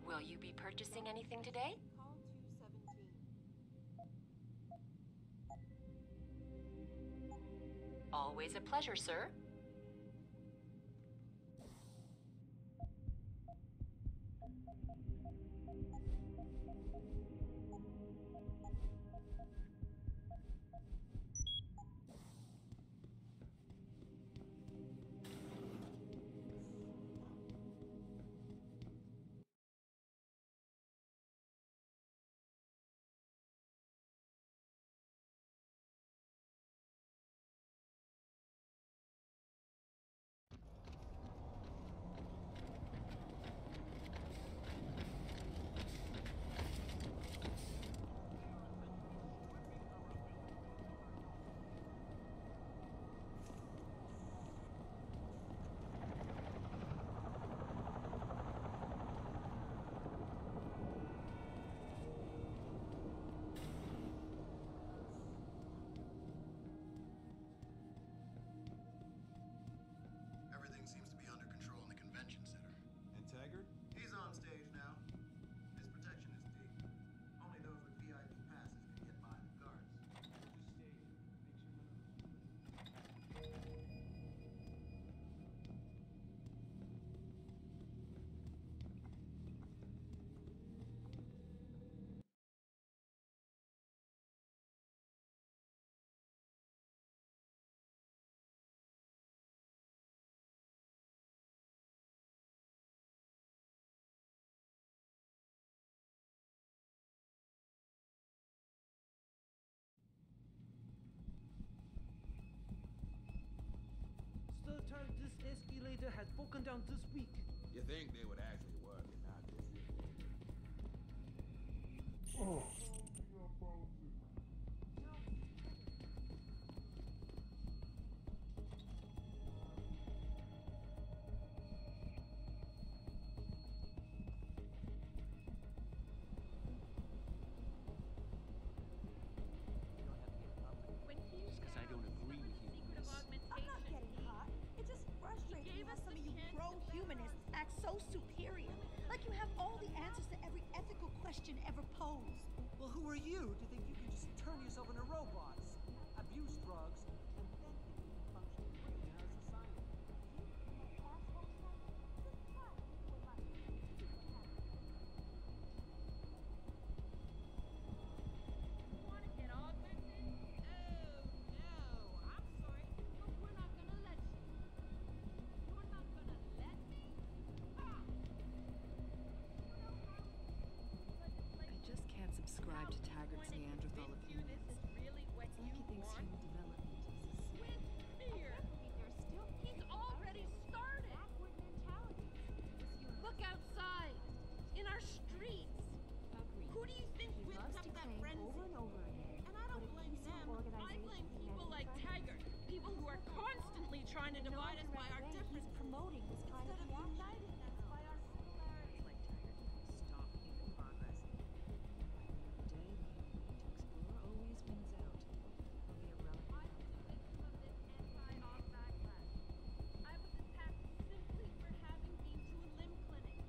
Will you be purchasing anything today? Always a pleasure, sir. Everything seems to be under control in the convention center. And Taggart? He's on stage now. His protection is deep. Only those with VIP passes can get by the guards. Sir, this escalator has broken down this week. You think they would actually work and not just... Oh. Because I don't agree with you. I'm not getting hot. It's just frustrating how some of you pro-humanists act so superior. Like you have all the answers to every ethical question ever posed. Well, who are you to think you can just turn yourself into robots, abuse drugs, and then think you can function freely in our society? Want to get augmented? Oh, no. I'm sorry, but we're not gonna let you. You're not gonna let me? Ah! I just can't subscribe to Taggart's Neanderthal opinions. It's like he thinks human development is a sin. Fear. He's already started. Look outside, in our streets. Who do you think whipped up that frenzy? Over and over again. And I don't blame them. I blame people like Taggart. People who are constantly trying to divide us by our differences. Promoting this kind of Instead of uniting us by our similarities. Like Taggart can stop human progress. The day the ability to explore always wins out. He'll be a relic. I was a victim of this anti-op backlash. I was attacked simply for having been to a limb clinic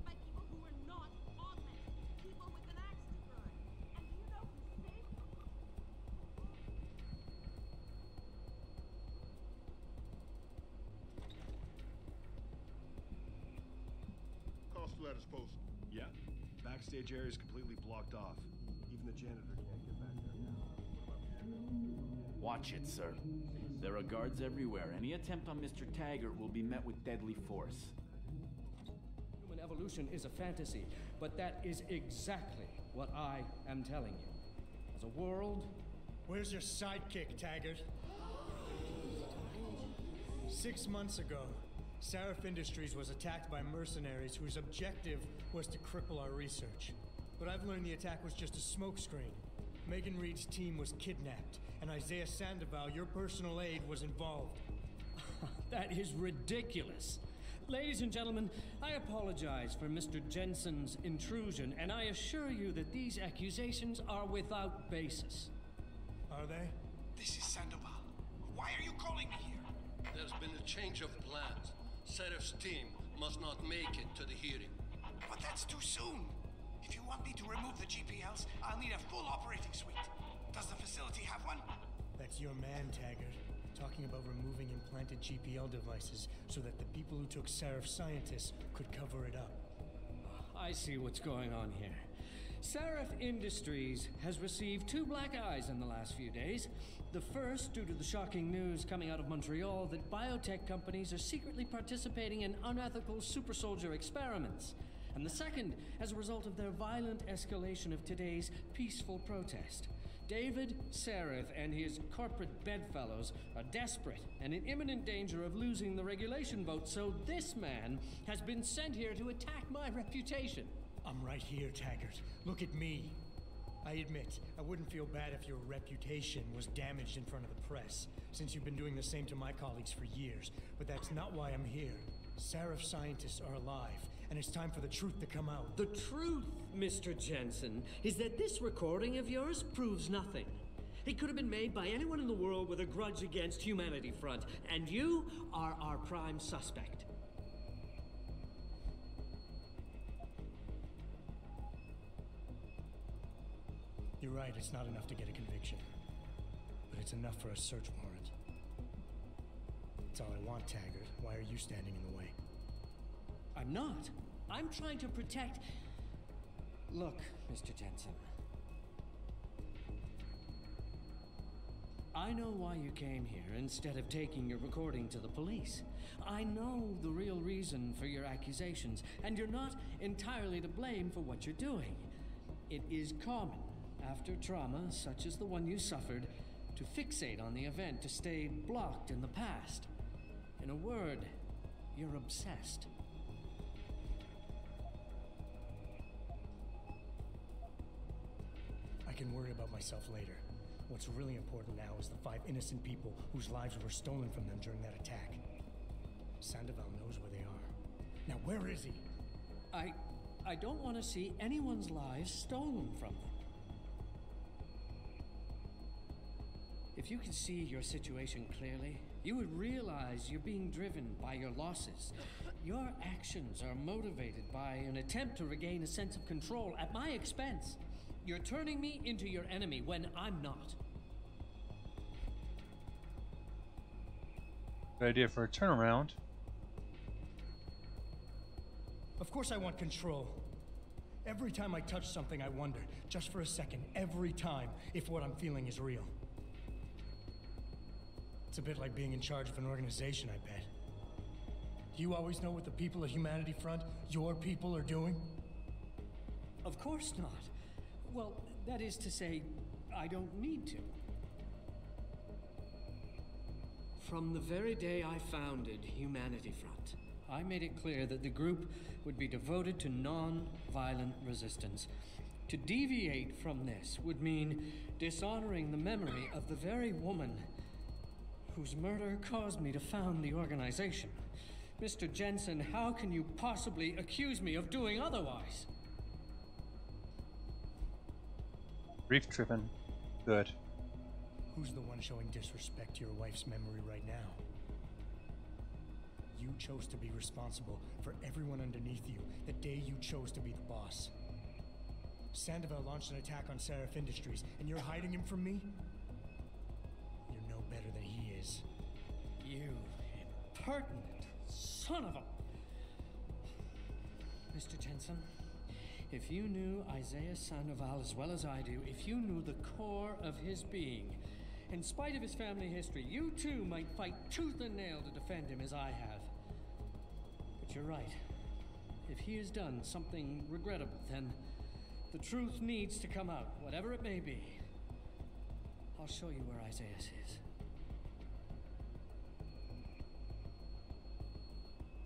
by people who were not augmented, people with an axe to grind. And do you know who saved me? Cost letters posted. Yeah. Backstage area is completely blocked off. Even the janitor can't get back there now. What about the exit? Watch it, sir. There are guards everywhere. Any attempt on Mr. Taggart will be met with deadly force. Human evolution is a fantasy, but that is exactly what I am telling you. As a world... Where's your sidekick, Taggart? 6 months ago, Seraph Industries was attacked by mercenaries whose objective was to cripple our research. But I've learned the attack was just a smokescreen. Megan Reed's team was kidnapped, and Isaiah Sandoval, your personal aide, was involved. That is ridiculous. Ladies and gentlemen, I apologize for Mr. Jensen's intrusion, and I assure you that these accusations are without basis. Are they? This is Sandoval. Why are you calling me here? There's been a change of plans. Seraph's team must not make it to the hearing. But that's too soon. If you want me to remove the GPLs, I'll need a full operating suite. Does the facility have one? That's your man, Taggart. talking about removing implanted GPL devices so that the people who took Seraph scientists could cover it up. I see what's going on here. Seraph Industries has received 2 black eyes in the last few days. The first, due to the shocking news coming out of Montreal that biotech companies are secretly participating in unethical super soldier experiments. And the second, as a result of their violent escalation of today's peaceful protest. David Seraph and his corporate bedfellows are desperate and in imminent danger of losing the regulation vote, so this man has been sent here to attack my reputation. I'm right here, Taggart. Look at me. I admit, I wouldn't feel bad if your reputation was damaged in front of the press, since you've been doing the same to my colleagues for years. But that's not why I'm here. Seraph scientists are alive, and it's time for the truth to come out. The truth, Mr. Jensen, is that this recording of yours proves nothing. It could have been made by anyone in the world with a grudge against Humanity Front, and you are our prime suspect. You're right, it's not enough to get a conviction. But it's enough for a search warrant. That's all I want, Taggart. Why are you standing in the way? I'm not. I'm trying to protect... Look, Mr. Jensen. I know why you came here instead of taking your recording to the police. I know the real reason for your accusations, and you're not entirely to blame for what you're doing. It is common, after trauma such as the one you suffered, to fixate on the event, to stay blocked in the past. In a word, you're obsessed. I can worry about myself later. What's really important now is the 5 innocent people whose lives were stolen from them during that attack. Sandoval knows where they are. Now where is he? I don't want to see anyone's lives stolen from them. If you could see your situation clearly, you would realize you're being driven by your losses. Your actions are motivated by an attempt to regain a sense of control at my expense. You're turning me into your enemy when I'm not. Good idea for a turnaround. Of course I want control. Every time I touch something, I wonder, just for a second, every time, if what I'm feeling is real. It's a bit like being in charge of an organization, I bet. Do you always know what the people at Humanity Front, your people, are doing? Of course not. Well, that is to say, I don't need to. From the very day I founded Humanity Front, I made it clear that the group would be devoted to non-violent resistance. To deviate from this would mean dishonoring the memory of the very woman whose murder caused me to found the organization. Mr. Jensen, how can you possibly accuse me of doing otherwise? Grief tripping. Good. Who's the one showing disrespect to your wife's memory right now? You chose to be responsible for everyone underneath you the day you chose to be the boss. Sandoval launched an attack on Seraph Industries, and you're hiding him from me? You're no better than he is. You impertinent son of a... Mr. Jensen, if you knew Isaiah Sandoval as well as I do, if you knew the core of his being, in spite of his family history, you too might fight tooth and nail to defend him as I have. But you're right. If he has done something regrettable, then the truth needs to come out, whatever it may be. I'll show you where Isaiah is.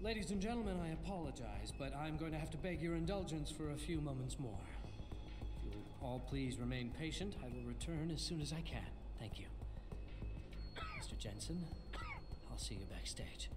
Ladies and gentlemen, I apologize, but I'm going to have to beg your indulgence for a few moments more. If you'll all please remain patient, I will return as soon as I can. Thank you. Mr. Jensen, I'll see you backstage.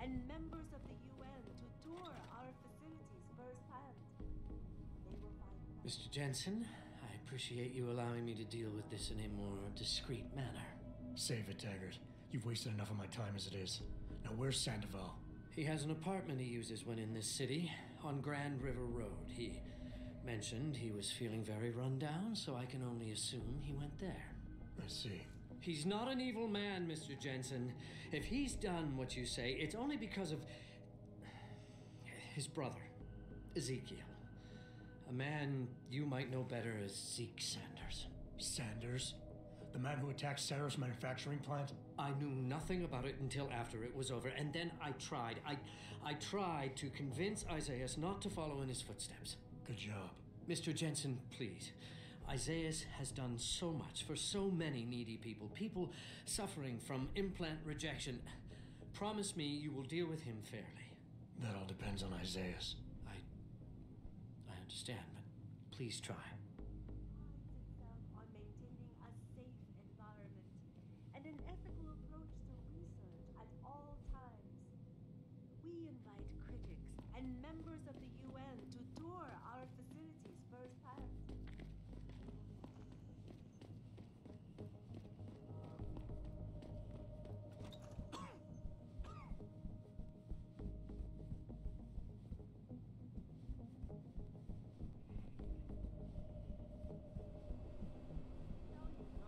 and members of the UN to tour our facilities firsthand. They will find Mr. Jensen, I appreciate you allowing me to deal with this in a more discreet manner. Save it, Taggart. You've wasted enough of my time as it is. Now, where's Sandoval? He has an apartment he uses when in this city, on Grand River Road. He mentioned he was feeling very run down, so I can only assume he went there. I see. He's not an evil man, Mr. Jensen. If he's done what you say, it's only because of his brother, Ezekiel. A man you might know better as Zeke Sanders. Sanders? The man who attacked Sarah's manufacturing plant? I knew nothing about it until after it was over, and then I tried. I tried to convince Isaiah not to follow in his footsteps. Good job. Mr. Jensen, please. Isaiah has done so much for so many needy people, people suffering from implant rejection. Promise me you will deal with him fairly. That all depends on Isaiah. I understand, but please try. on maintaining a safe environment and an ethical approach to research at all times. We invite critics and members of the UN to tour our facilities firsthand.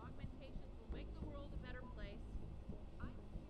Augmentations will make the world a better place. I'm here.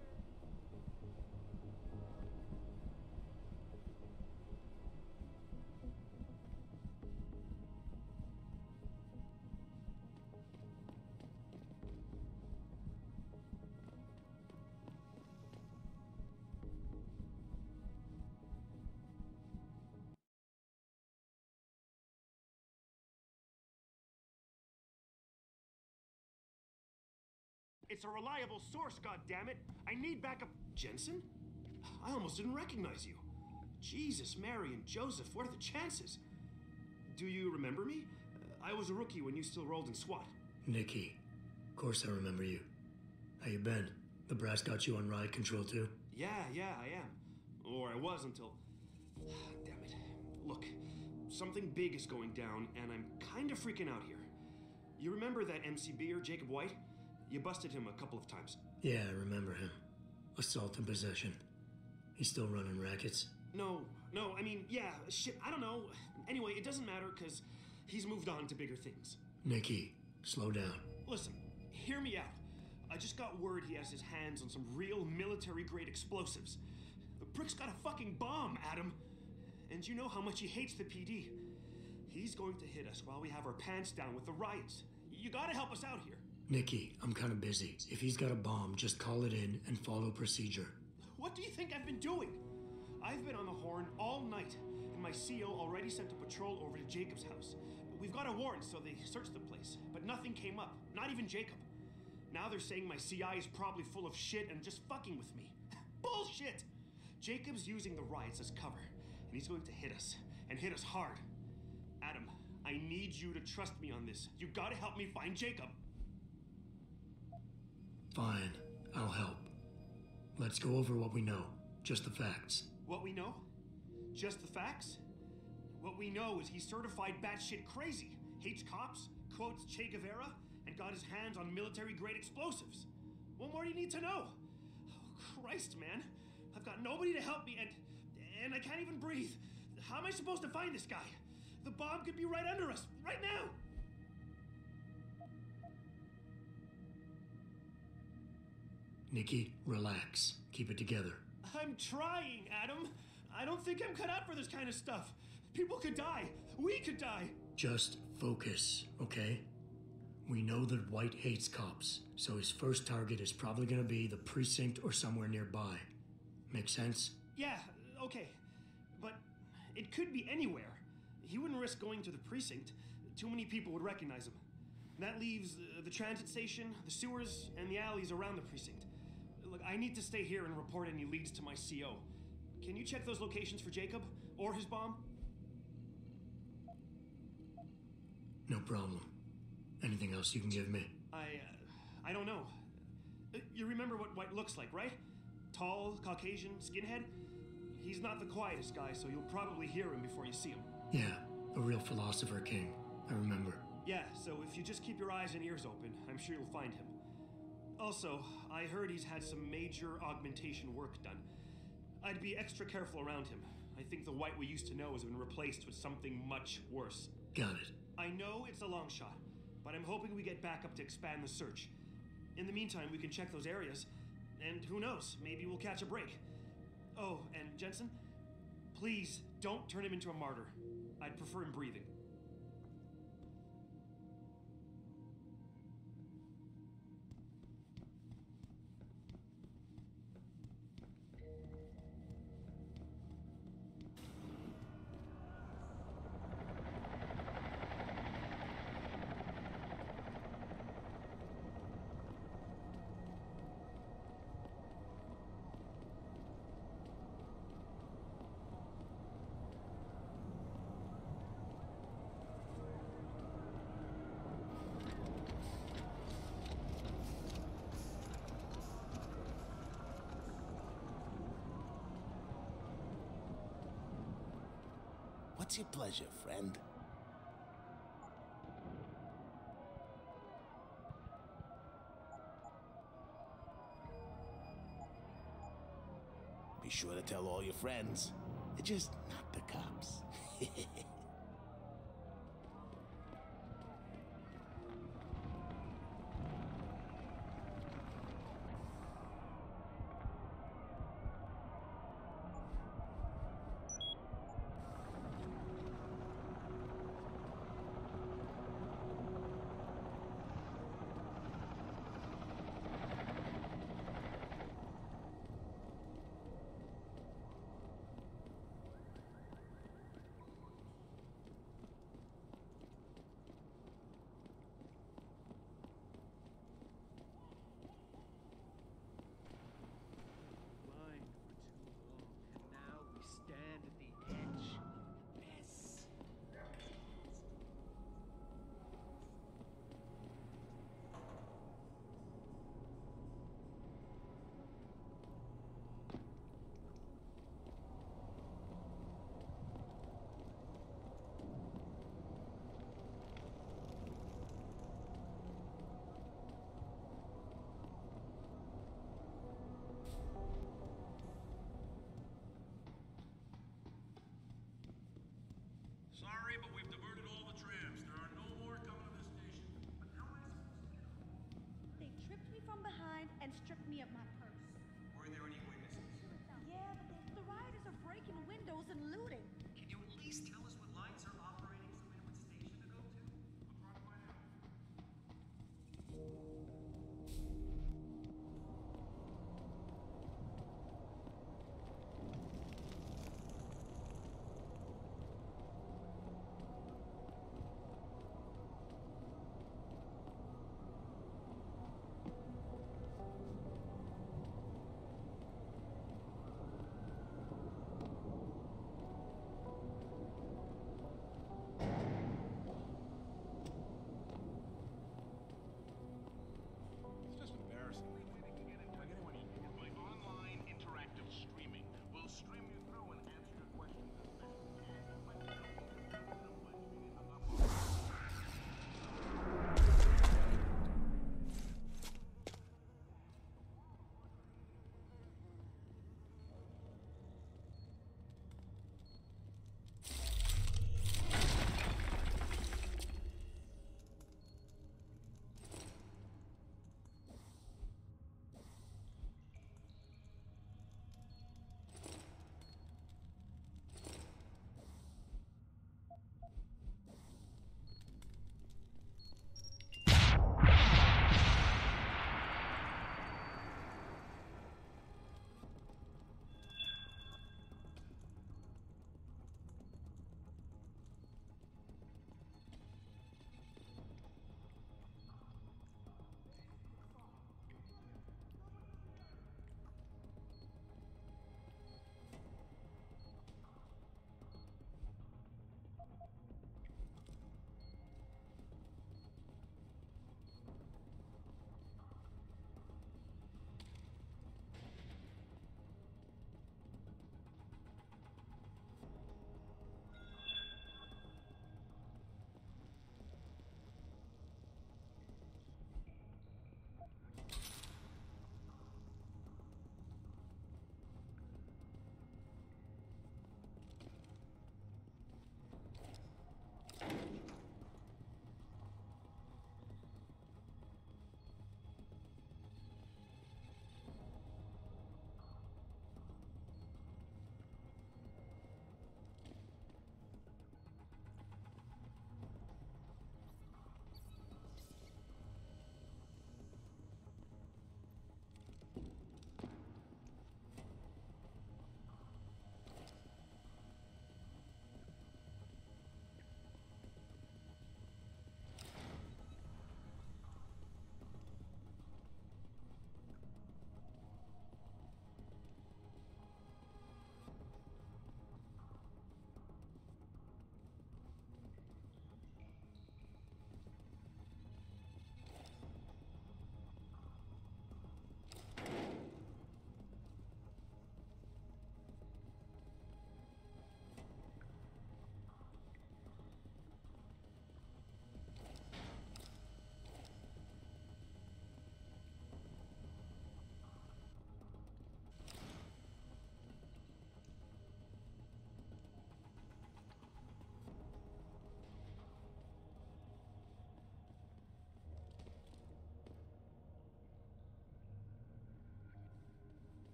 It's a reliable source, goddammit! I need backup. Jensen? I almost didn't recognize you. Jesus, Mary, and Joseph, what are the chances? Do you remember me? I was a rookie when you still rolled in SWAT. Nikki. Of course I remember you. How you been? The brass got you on ride control too? Yeah, I am. Or I was until... Damn it. Look, something big is going down, and I'm kind of freaking out here. You remember that MCBer, Jacob White? You busted him a couple of times. Yeah, I remember him. Assault and possession. He's still running rackets? No, I mean, yeah, shit, I don't know. Anyway, it doesn't matter, because he's moved on to bigger things. Nikki, slow down. Listen, hear me out. I just got word he has his hands on some real military-grade explosives. The prick's got a fucking bomb, Adam. And you know how much he hates the PD. He's going to hit us while we have our pants down with the riots. You gotta help us out here. Nikki, I'm kind of busy. If he's got a bomb, just call it in and follow procedure. What do you think I've been doing? I've been on the horn all night, and my CO already sent a patrol over to Jacob's house. We've got a warrant, so they searched the place, but nothing came up. Not even Jacob. Now they're saying my CI is probably full of shit and just fucking with me. Bullshit! Jacob's using the riots as cover, and he's going to hit us, and hit us hard. Adam, I need you to trust me on this. You gotta help me find Jacob. Fine, I'll help. Let's go over what we know. Just the facts. What we know? Just the facts? What we know is he's certified batshit crazy, hates cops, quotes Che Guevara, and got his hands on military-grade explosives. What more do you need to know? Oh, Christ, man. I've got nobody to help me, and I can't even breathe. How am I supposed to find this guy? The bomb could be right under us, right now! Nikki, relax. Keep it together. I'm trying, Adam. I don't think I'm cut out for this kind of stuff. People could die. We could die. Just focus, okay? We know that White hates cops, so his first target is probably gonna be the precinct or somewhere nearby. Make sense? Yeah, okay. But it could be anywhere. He wouldn't risk going to the precinct. Too many people would recognize him. That leaves the transit station, the sewers, and the alleys around the precinct. Look, I need to stay here and report any leads to my CO. Can you check those locations for Jacob? Or his bomb? No problem. Anything else you can give me? I don't know. You remember what White looks like, right? Tall, Caucasian, skinhead? He's not the quietest guy, so you'll probably hear him before you see him. Yeah, a real philosopher king. I remember. Yeah, so if you just keep your eyes and ears open, I'm sure you'll find him. Also, I heard he's had some major augmentation work done. I'd be extra careful around him. I think the White we used to know has been replaced with something much worse. Got it. I know it's a long shot, but I'm hoping we get backup to expand the search. In the meantime, we can check those areas, and who knows, maybe we'll catch a break. Oh, and Jensen, please don't turn him into a martyr. I'd prefer him breathing. What's your pleasure, friend? Be sure to tell all your friends. They're just not the cops.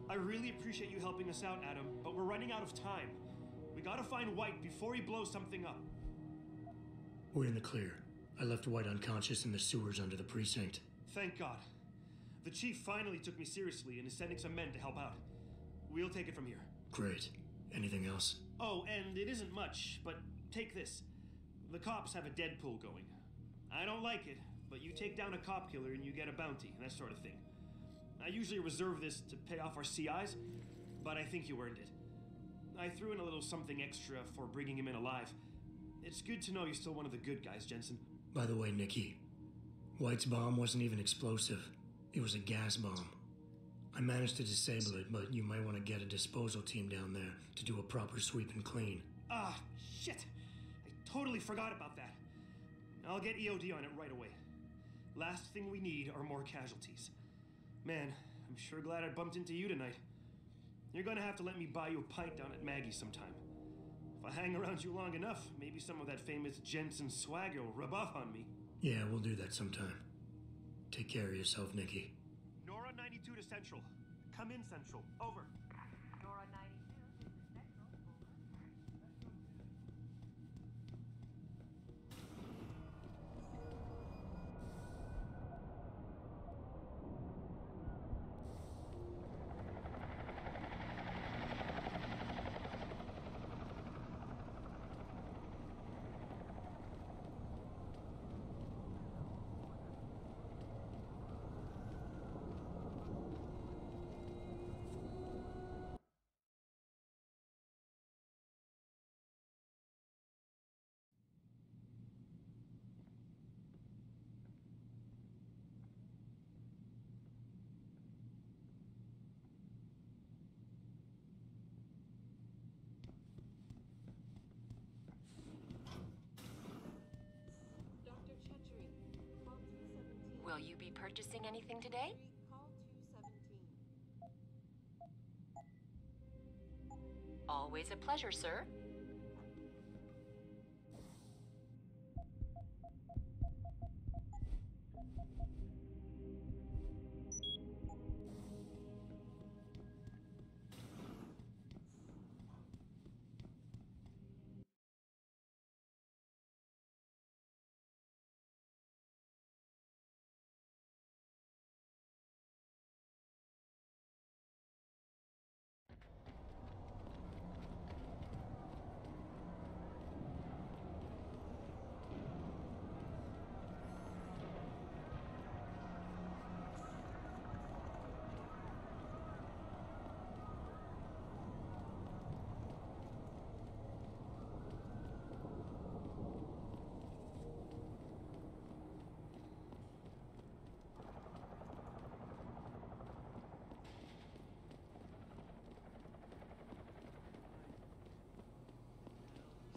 I really appreciate you helping us out, Adam, but we're running out of time. We gotta find White before he blows something up. We're in the clear. I left White unconscious in the sewers under the precinct. Thank God. The chief finally took me seriously and is sending some men to help out. We'll take it from here. Great. Anything else? Oh, and it isn't much, but take this. The cops have a Deadpool going. I don't like it, but you take down a cop killer and you get a bounty, that sort of thing. I usually reserve this to pay off our CIs, but I think you earned it. I threw in a little something extra for bringing him in alive. It's good to know you're still one of the good guys, Jensen. By the way, Nikki, White's bomb wasn't even explosive. It was a gas bomb. I managed to disable it, but you might want to get a disposal team down there to do a proper sweep and clean. Ah, shit! I totally forgot about that. I'll get EOD on it right away. Last thing we need are more casualties. Man, I'm sure glad I bumped into you tonight. You're gonna have to let me buy you a pint down at Maggie's sometime. If I hang around you long enough, maybe some of that famous Jensen swagger will rub off on me. Yeah, we'll do that sometime. Take care of yourself, Nikki. Nora 92 to Central. Come in, Central. Over. Nora 92, this is Central. purchasing anything today? Call 217. Always a pleasure, sir.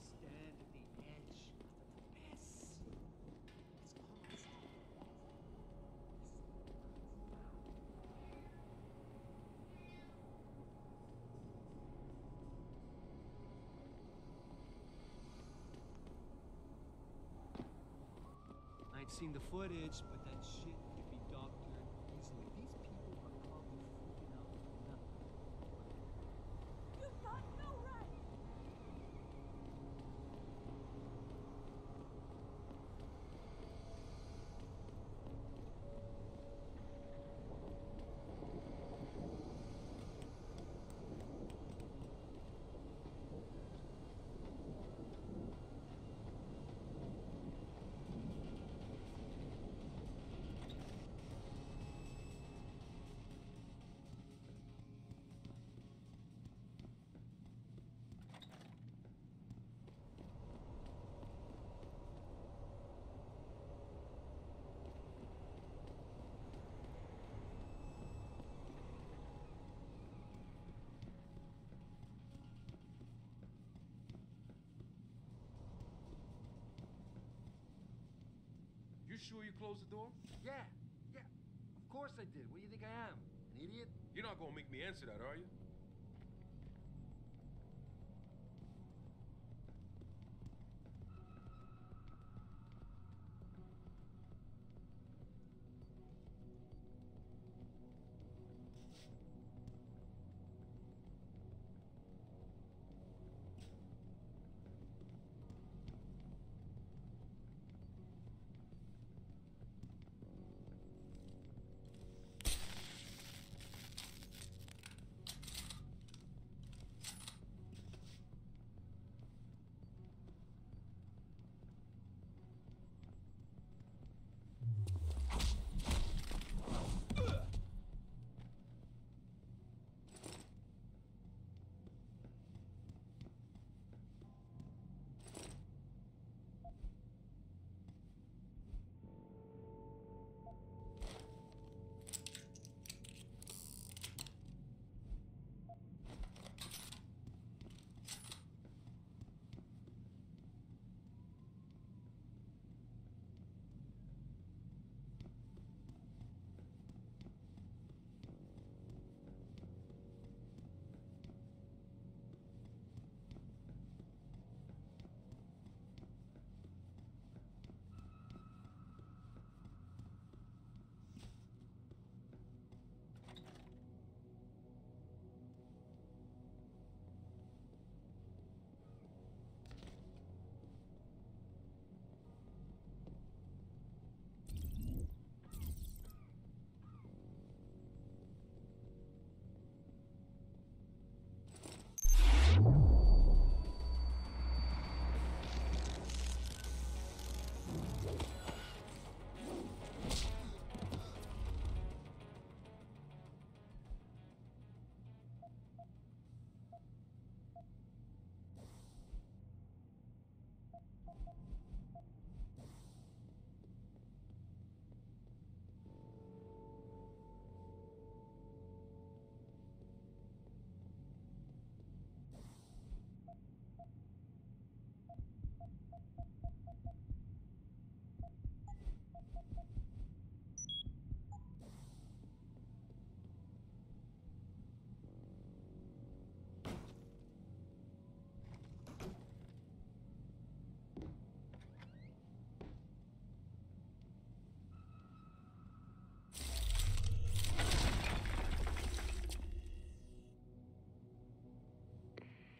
Stand at the edge of an abyss. It's almost. I ain't seen the footage, but that shit could be doctored easily. These people are probably freaking out for nothing. You've got no right! You sure you closed the door? Yeah, of course I did. What do you think I am? An idiot? You're not gonna make me answer that, are you?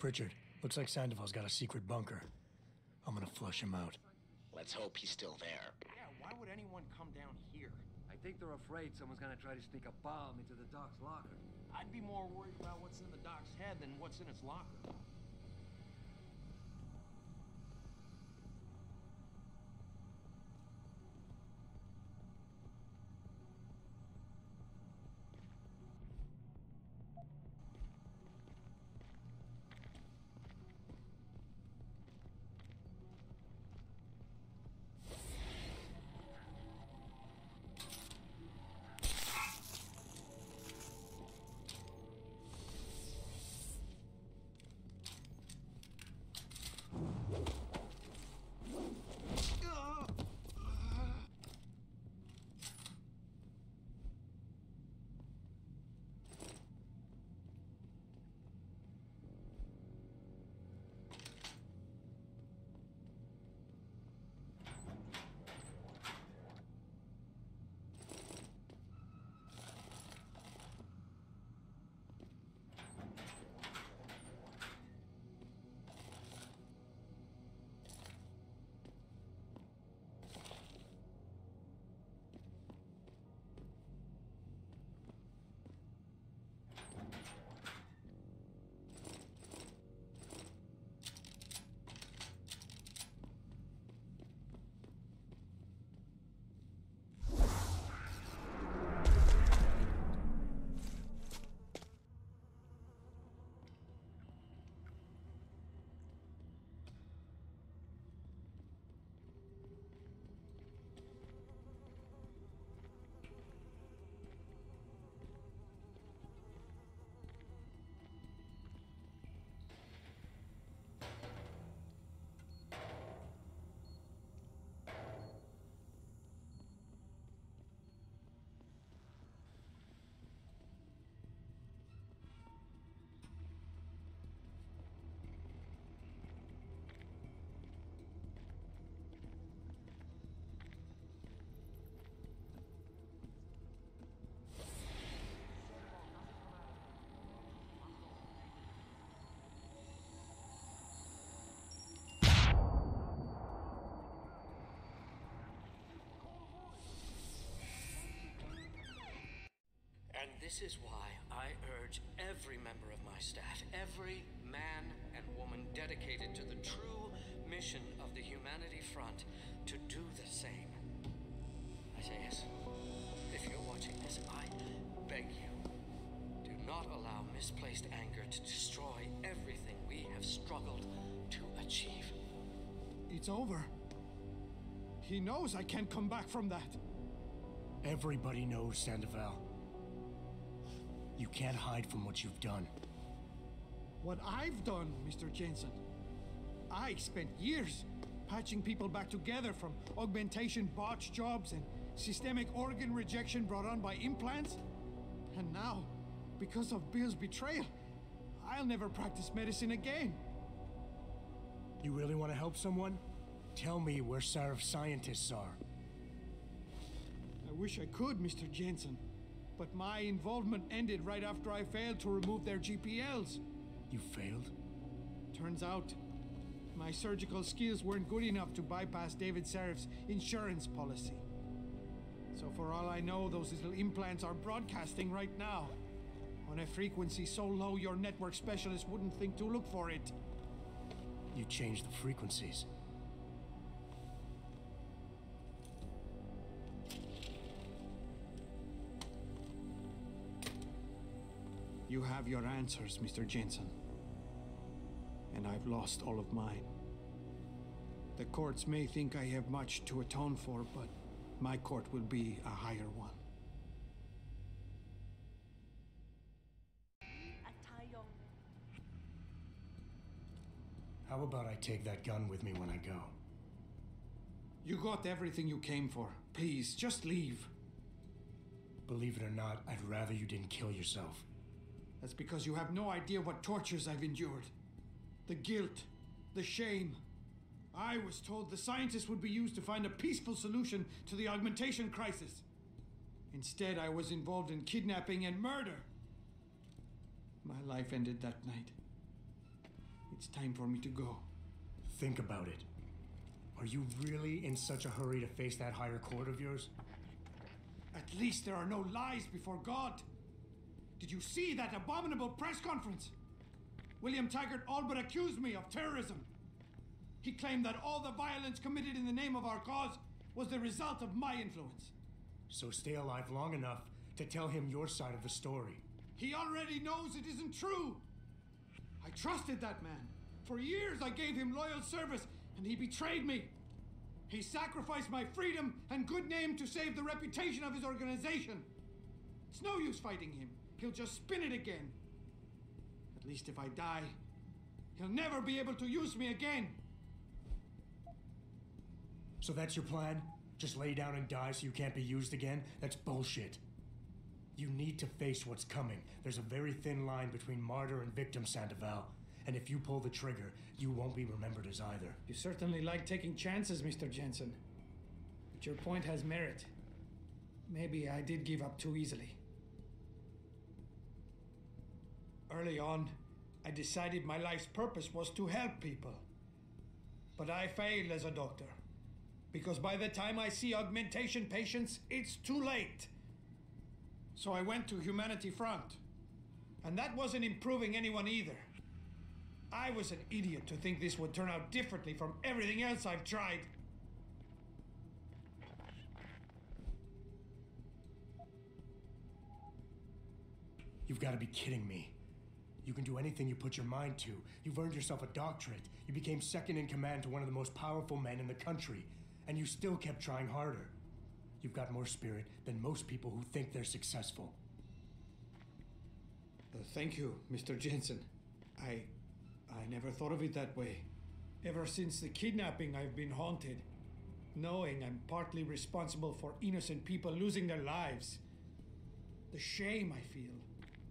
Pritchard, looks like Sandoval's got a secret bunker. I'm gonna flush him out. Let's hope he's still there. Yeah, why would anyone come down here? I think they're afraid someone's gonna try to sneak a bomb into the Doc's locker. I'd be more worried about what's in the Doc's head than what's in its locker. And this is why I urge every member of my staff, every man and woman dedicated to the true mission of the Humanity Front, to do the same. Isaias, if you're watching this, I beg you, do not allow misplaced anger to destroy everything we have struggled to achieve. It's over. He knows I can't come back from that. Everybody knows, Sandoval. You can't hide from what you've done. What I've done, Mr. Jensen. I spent years patching people back together from augmentation botch jobs and systemic organ rejection brought on by implants. And now, because of Bill's betrayal, I'll never practice medicine again. You really want to help someone? Tell me where Sarif's scientists are. I wish I could, Mr. Jensen. But my involvement ended right after I failed to remove their GPLs. You failed? Turns out, my surgical skills weren't good enough to bypass David Sarif's insurance policy. So for all I know, those little implants are broadcasting right now, on a frequency so low your network specialist wouldn't think to look for it. You changed the frequencies. You have your answers, Mr. Jensen. And I've lost all of mine. The courts may think I have much to atone for, but my court will be a higher one. How about I take that gun with me when I go? You got everything you came for. Please, just leave. Believe it or not, I'd rather you didn't kill yourself. That's because you have no idea what tortures I've endured. The guilt, the shame. I was told the scientists would be used to find a peaceful solution to the augmentation crisis. Instead, I was involved in kidnapping and murder. My life ended that night. It's time for me to go. Think about it. Are you really in such a hurry to face that higher court of yours? At least there are no lies before God. Did you see that abominable press conference? William Taggart all but accused me of terrorism. He claimed that all the violence committed in the name of our cause was the result of my influence. So stay alive long enough to tell him your side of the story. He already knows it isn't true. I trusted that man. For years I gave him loyal service, and he betrayed me. He sacrificed my freedom and good name to save the reputation of his organization. It's no use fighting him. He'll just spin it again. At least if I die, he'll never be able to use me again. So that's your plan? Just lay down and die so you can't be used again? That's bullshit. You need to face what's coming. There's a very thin line between martyr and victim, Sandoval. And if you pull the trigger, you won't be remembered as either. You certainly like taking chances, Mr. Jensen. But your point has merit. Maybe I did give up too easily. Early on, I decided my life's purpose was to help people. But I failed as a doctor. Because by the time I see augmentation patients, it's too late. So I went to Humanity Front. And that wasn't improving anyone either. I was an idiot to think this would turn out differently from everything else I've tried. You've got to be kidding me. You can do anything you put your mind to. You've earned yourself a doctorate. You became second in command to one of the most powerful men in the country. And you still kept trying harder. You've got more spirit than most people who think they're successful. Thank you, Mr. Jensen. I never thought of it that way. Ever since the kidnapping, I've been haunted, knowing I'm partly responsible for innocent people losing their lives. The shame I feel,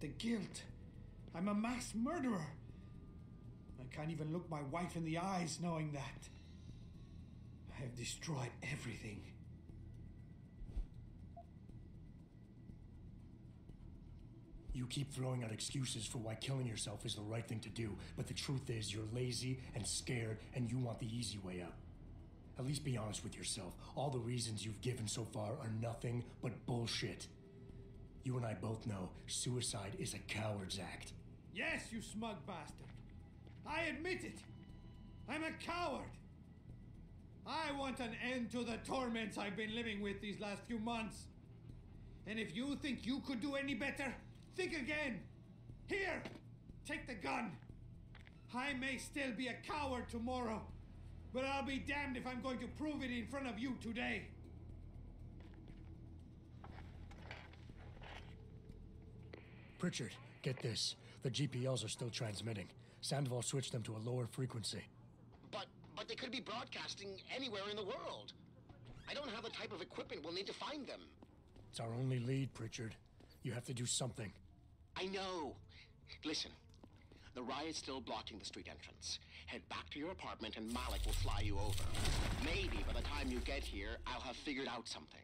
the guilt. I'm a mass murderer. I can't even look my wife in the eyes knowing that. I have destroyed everything. You keep throwing out excuses for why killing yourself is the right thing to do, but the truth is you're lazy and scared and you want the easy way out. At least be honest with yourself. All the reasons you've given so far are nothing but bullshit. You and I both know suicide is a coward's act. Yes, you smug bastard. I admit it. I'm a coward. I want an end to the torments I've been living with these last few months. And if you think you could do any better, think again. Here, take the gun. I may still be a coward tomorrow, but I'll be damned if I'm going to prove it in front of you today. Pritchard, get this. The GPLs are still transmitting. Sandoval switched them to a lower frequency. But they could be broadcasting anywhere in the world. I don't have the type of equipment we'll need to find them. It's our only lead, Pritchard. You have to do something. I know. Listen, the riot's still blocking the street entrance. Head back to your apartment and Malik will fly you over. Maybe by the time you get here, I'll have figured out something.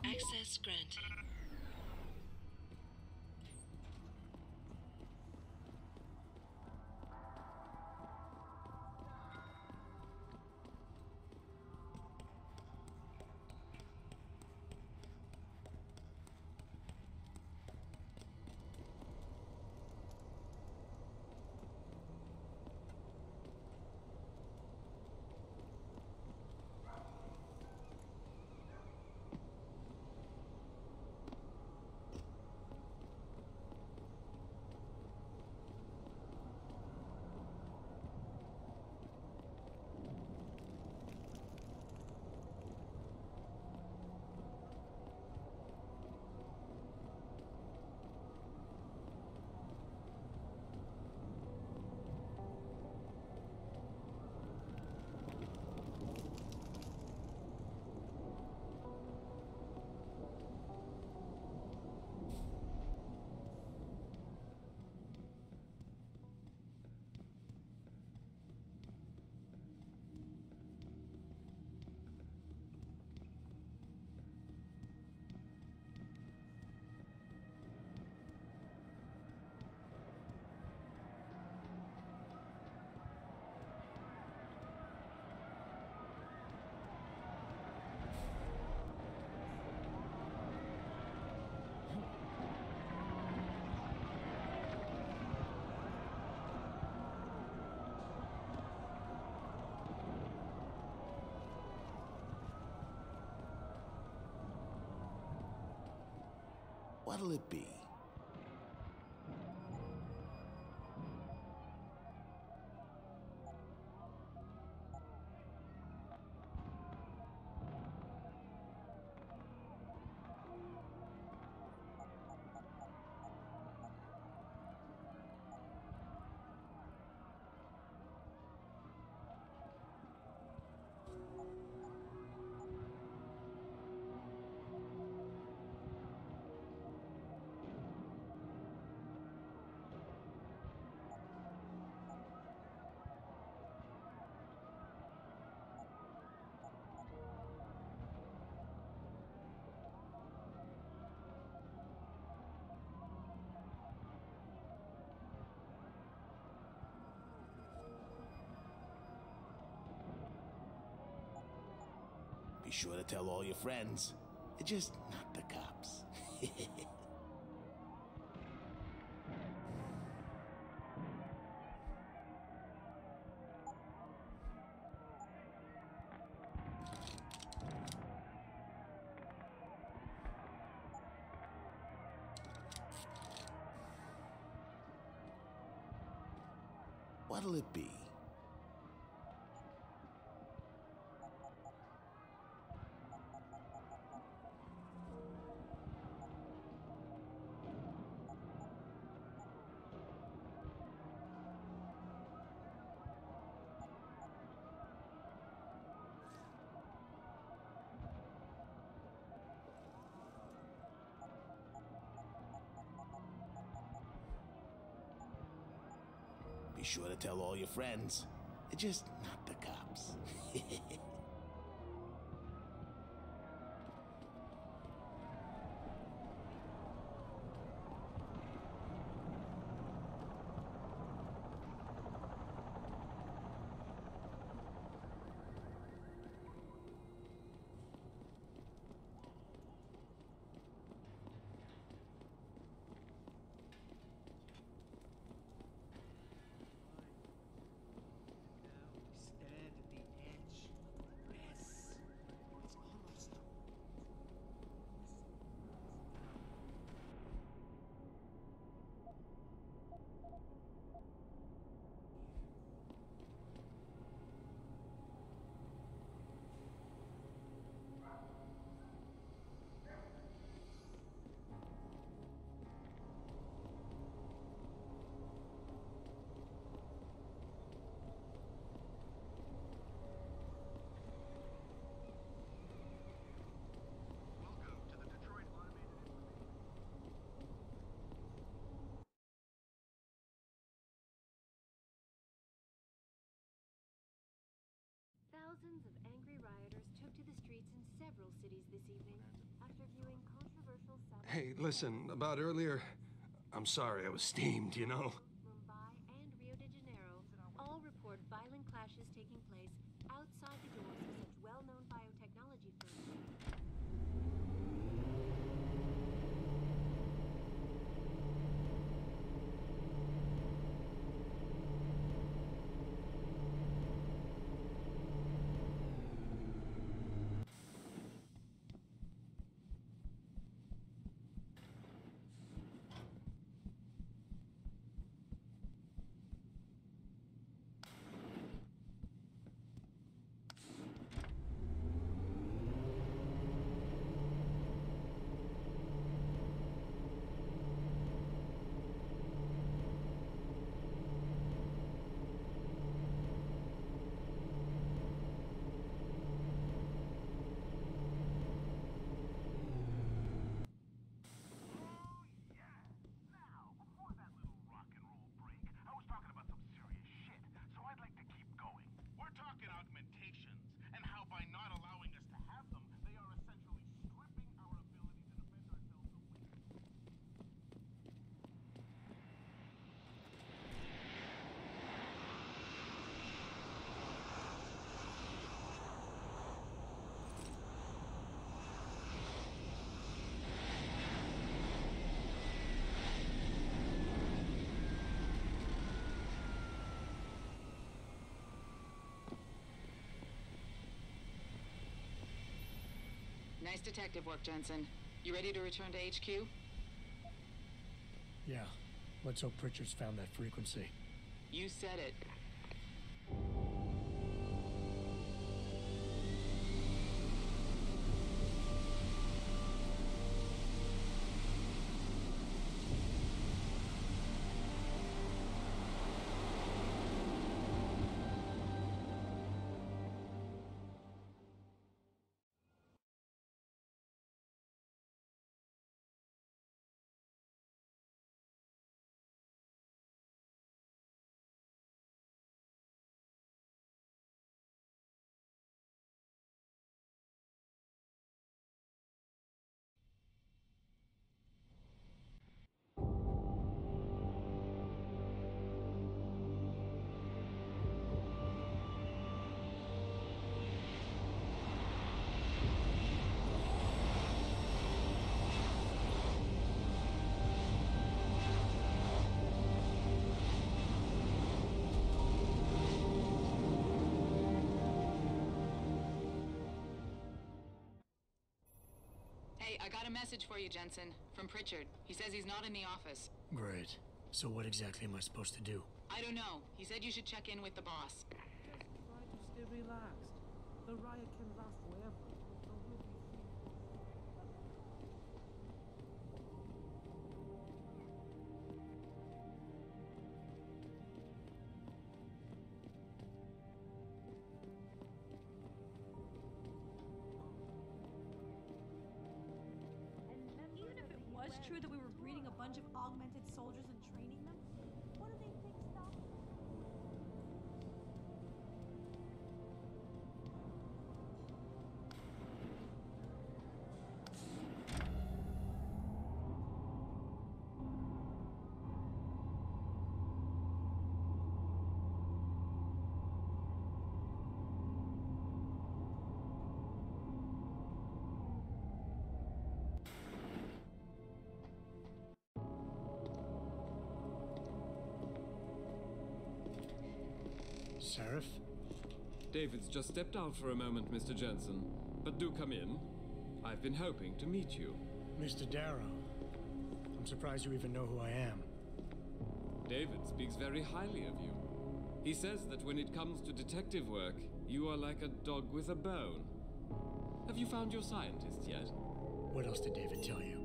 Access granted. What'll it be? Be sure to tell all your friends. Just not the cops. What'll it be? Be sure to tell all your friends. Just not the cops. Stand at the edge. Yes. It's almost. Thousands of angry rioters took to the streets in several cities this evening after viewing controversial Hey, listen, about earlier, I'm sorry, I was steamed, you know? Mumbai and Rio de Janeiro all report violent clashes taking place outside the doors of such well-known biotechnology firms. Nice detective work, Jensen. You ready to return to HQ? Yeah. Let's hope Pritchard's found that frequency. You said it. Hey, I got a message for you, Jensen. From Pritchard. He says he's not in the office. Great. So what exactly am I supposed to do? I don't know. He said you should check in with the boss. Just try to stay relaxed. The riot can last forever, so we'll be free. Even if it was true that we were breeding a bunch of augmented soldiers and training them, what do they think stopped us? Seraph? David's just stepped out for a moment, Mr. Jensen. But do come in. I've been hoping to meet you. Mr. Darrow. I'm surprised you even know who I am. David speaks very highly of you. He says that when it comes to detective work, you are like a dog with a bone. Have you found your scientist yet? What else did David tell you?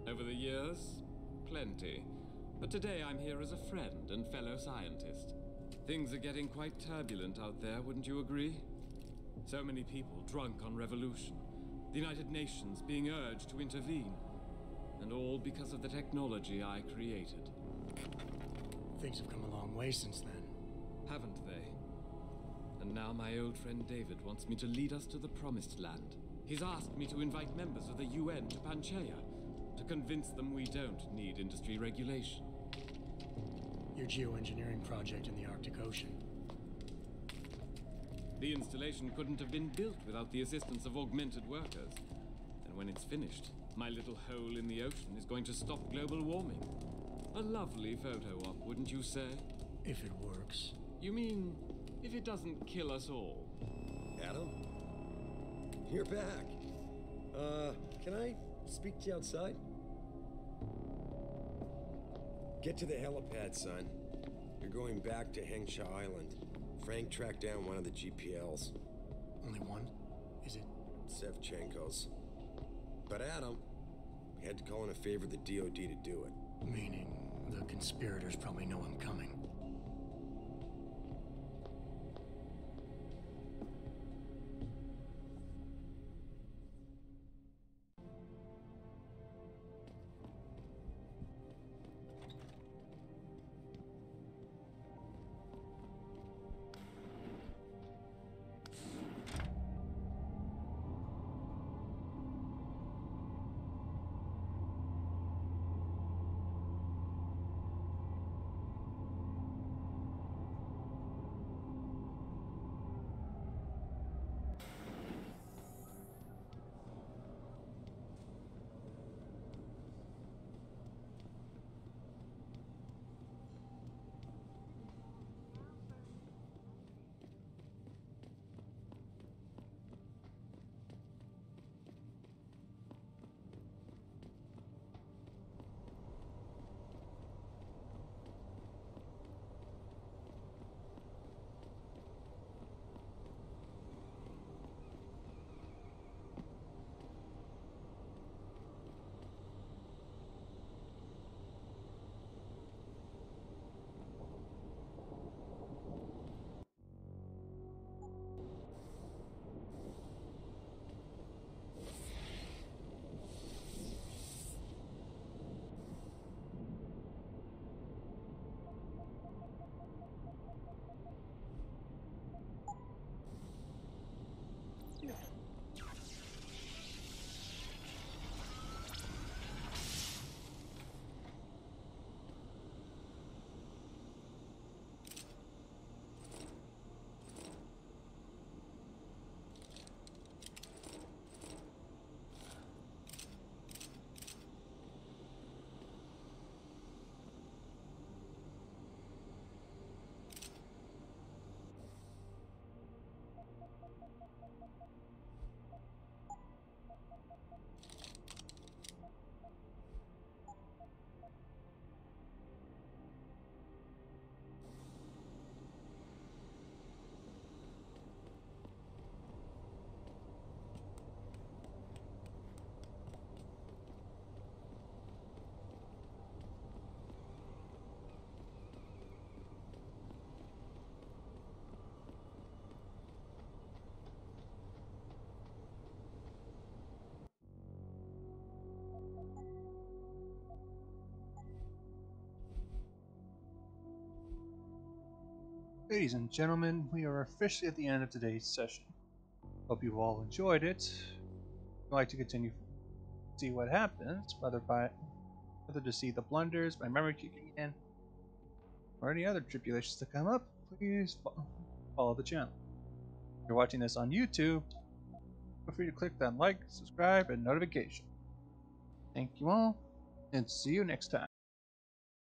Over the years, plenty. But today I'm here as a friend and fellow scientist. Things are getting quite turbulent out there, wouldn't you agree? So many people drunk on revolution. The United Nations being urged to intervene. And all because of the technology I created. Things have come a long way since then. Haven't they? And now my old friend David wants me to lead us to the Promised Land. He's asked me to invite members of the UN to Panchaea, to convince them we don't need industry regulation. Your geoengineering project in the Arctic Ocean. The installation couldn't have been built without the assistance of augmented workers. And when it's finished, my little hole in the ocean is going to stop global warming. A lovely photo op, wouldn't you say? If it works. You mean, if it doesn't kill us all? Adam? You're back. Can I speak to you outside? Get to the helipad, son. You're going back to Hengsha Island. Frank tracked down one of the GPLs. Only one? Is it? Sevchenko's. But Adam had to call in a favor of the DOD to do it. Meaning the conspirators probably know I'm coming. Ladies and gentlemen, we are officially at the end of today's session. Hope you all enjoyed it. If you'd like to continue to see what happens, whether to see the blunders, my memory kicking in, or any other tribulations to come up, please follow the channel. If you're watching this on YouTube, feel free to click that like, subscribe, and notification. Thank you all, and see you next time.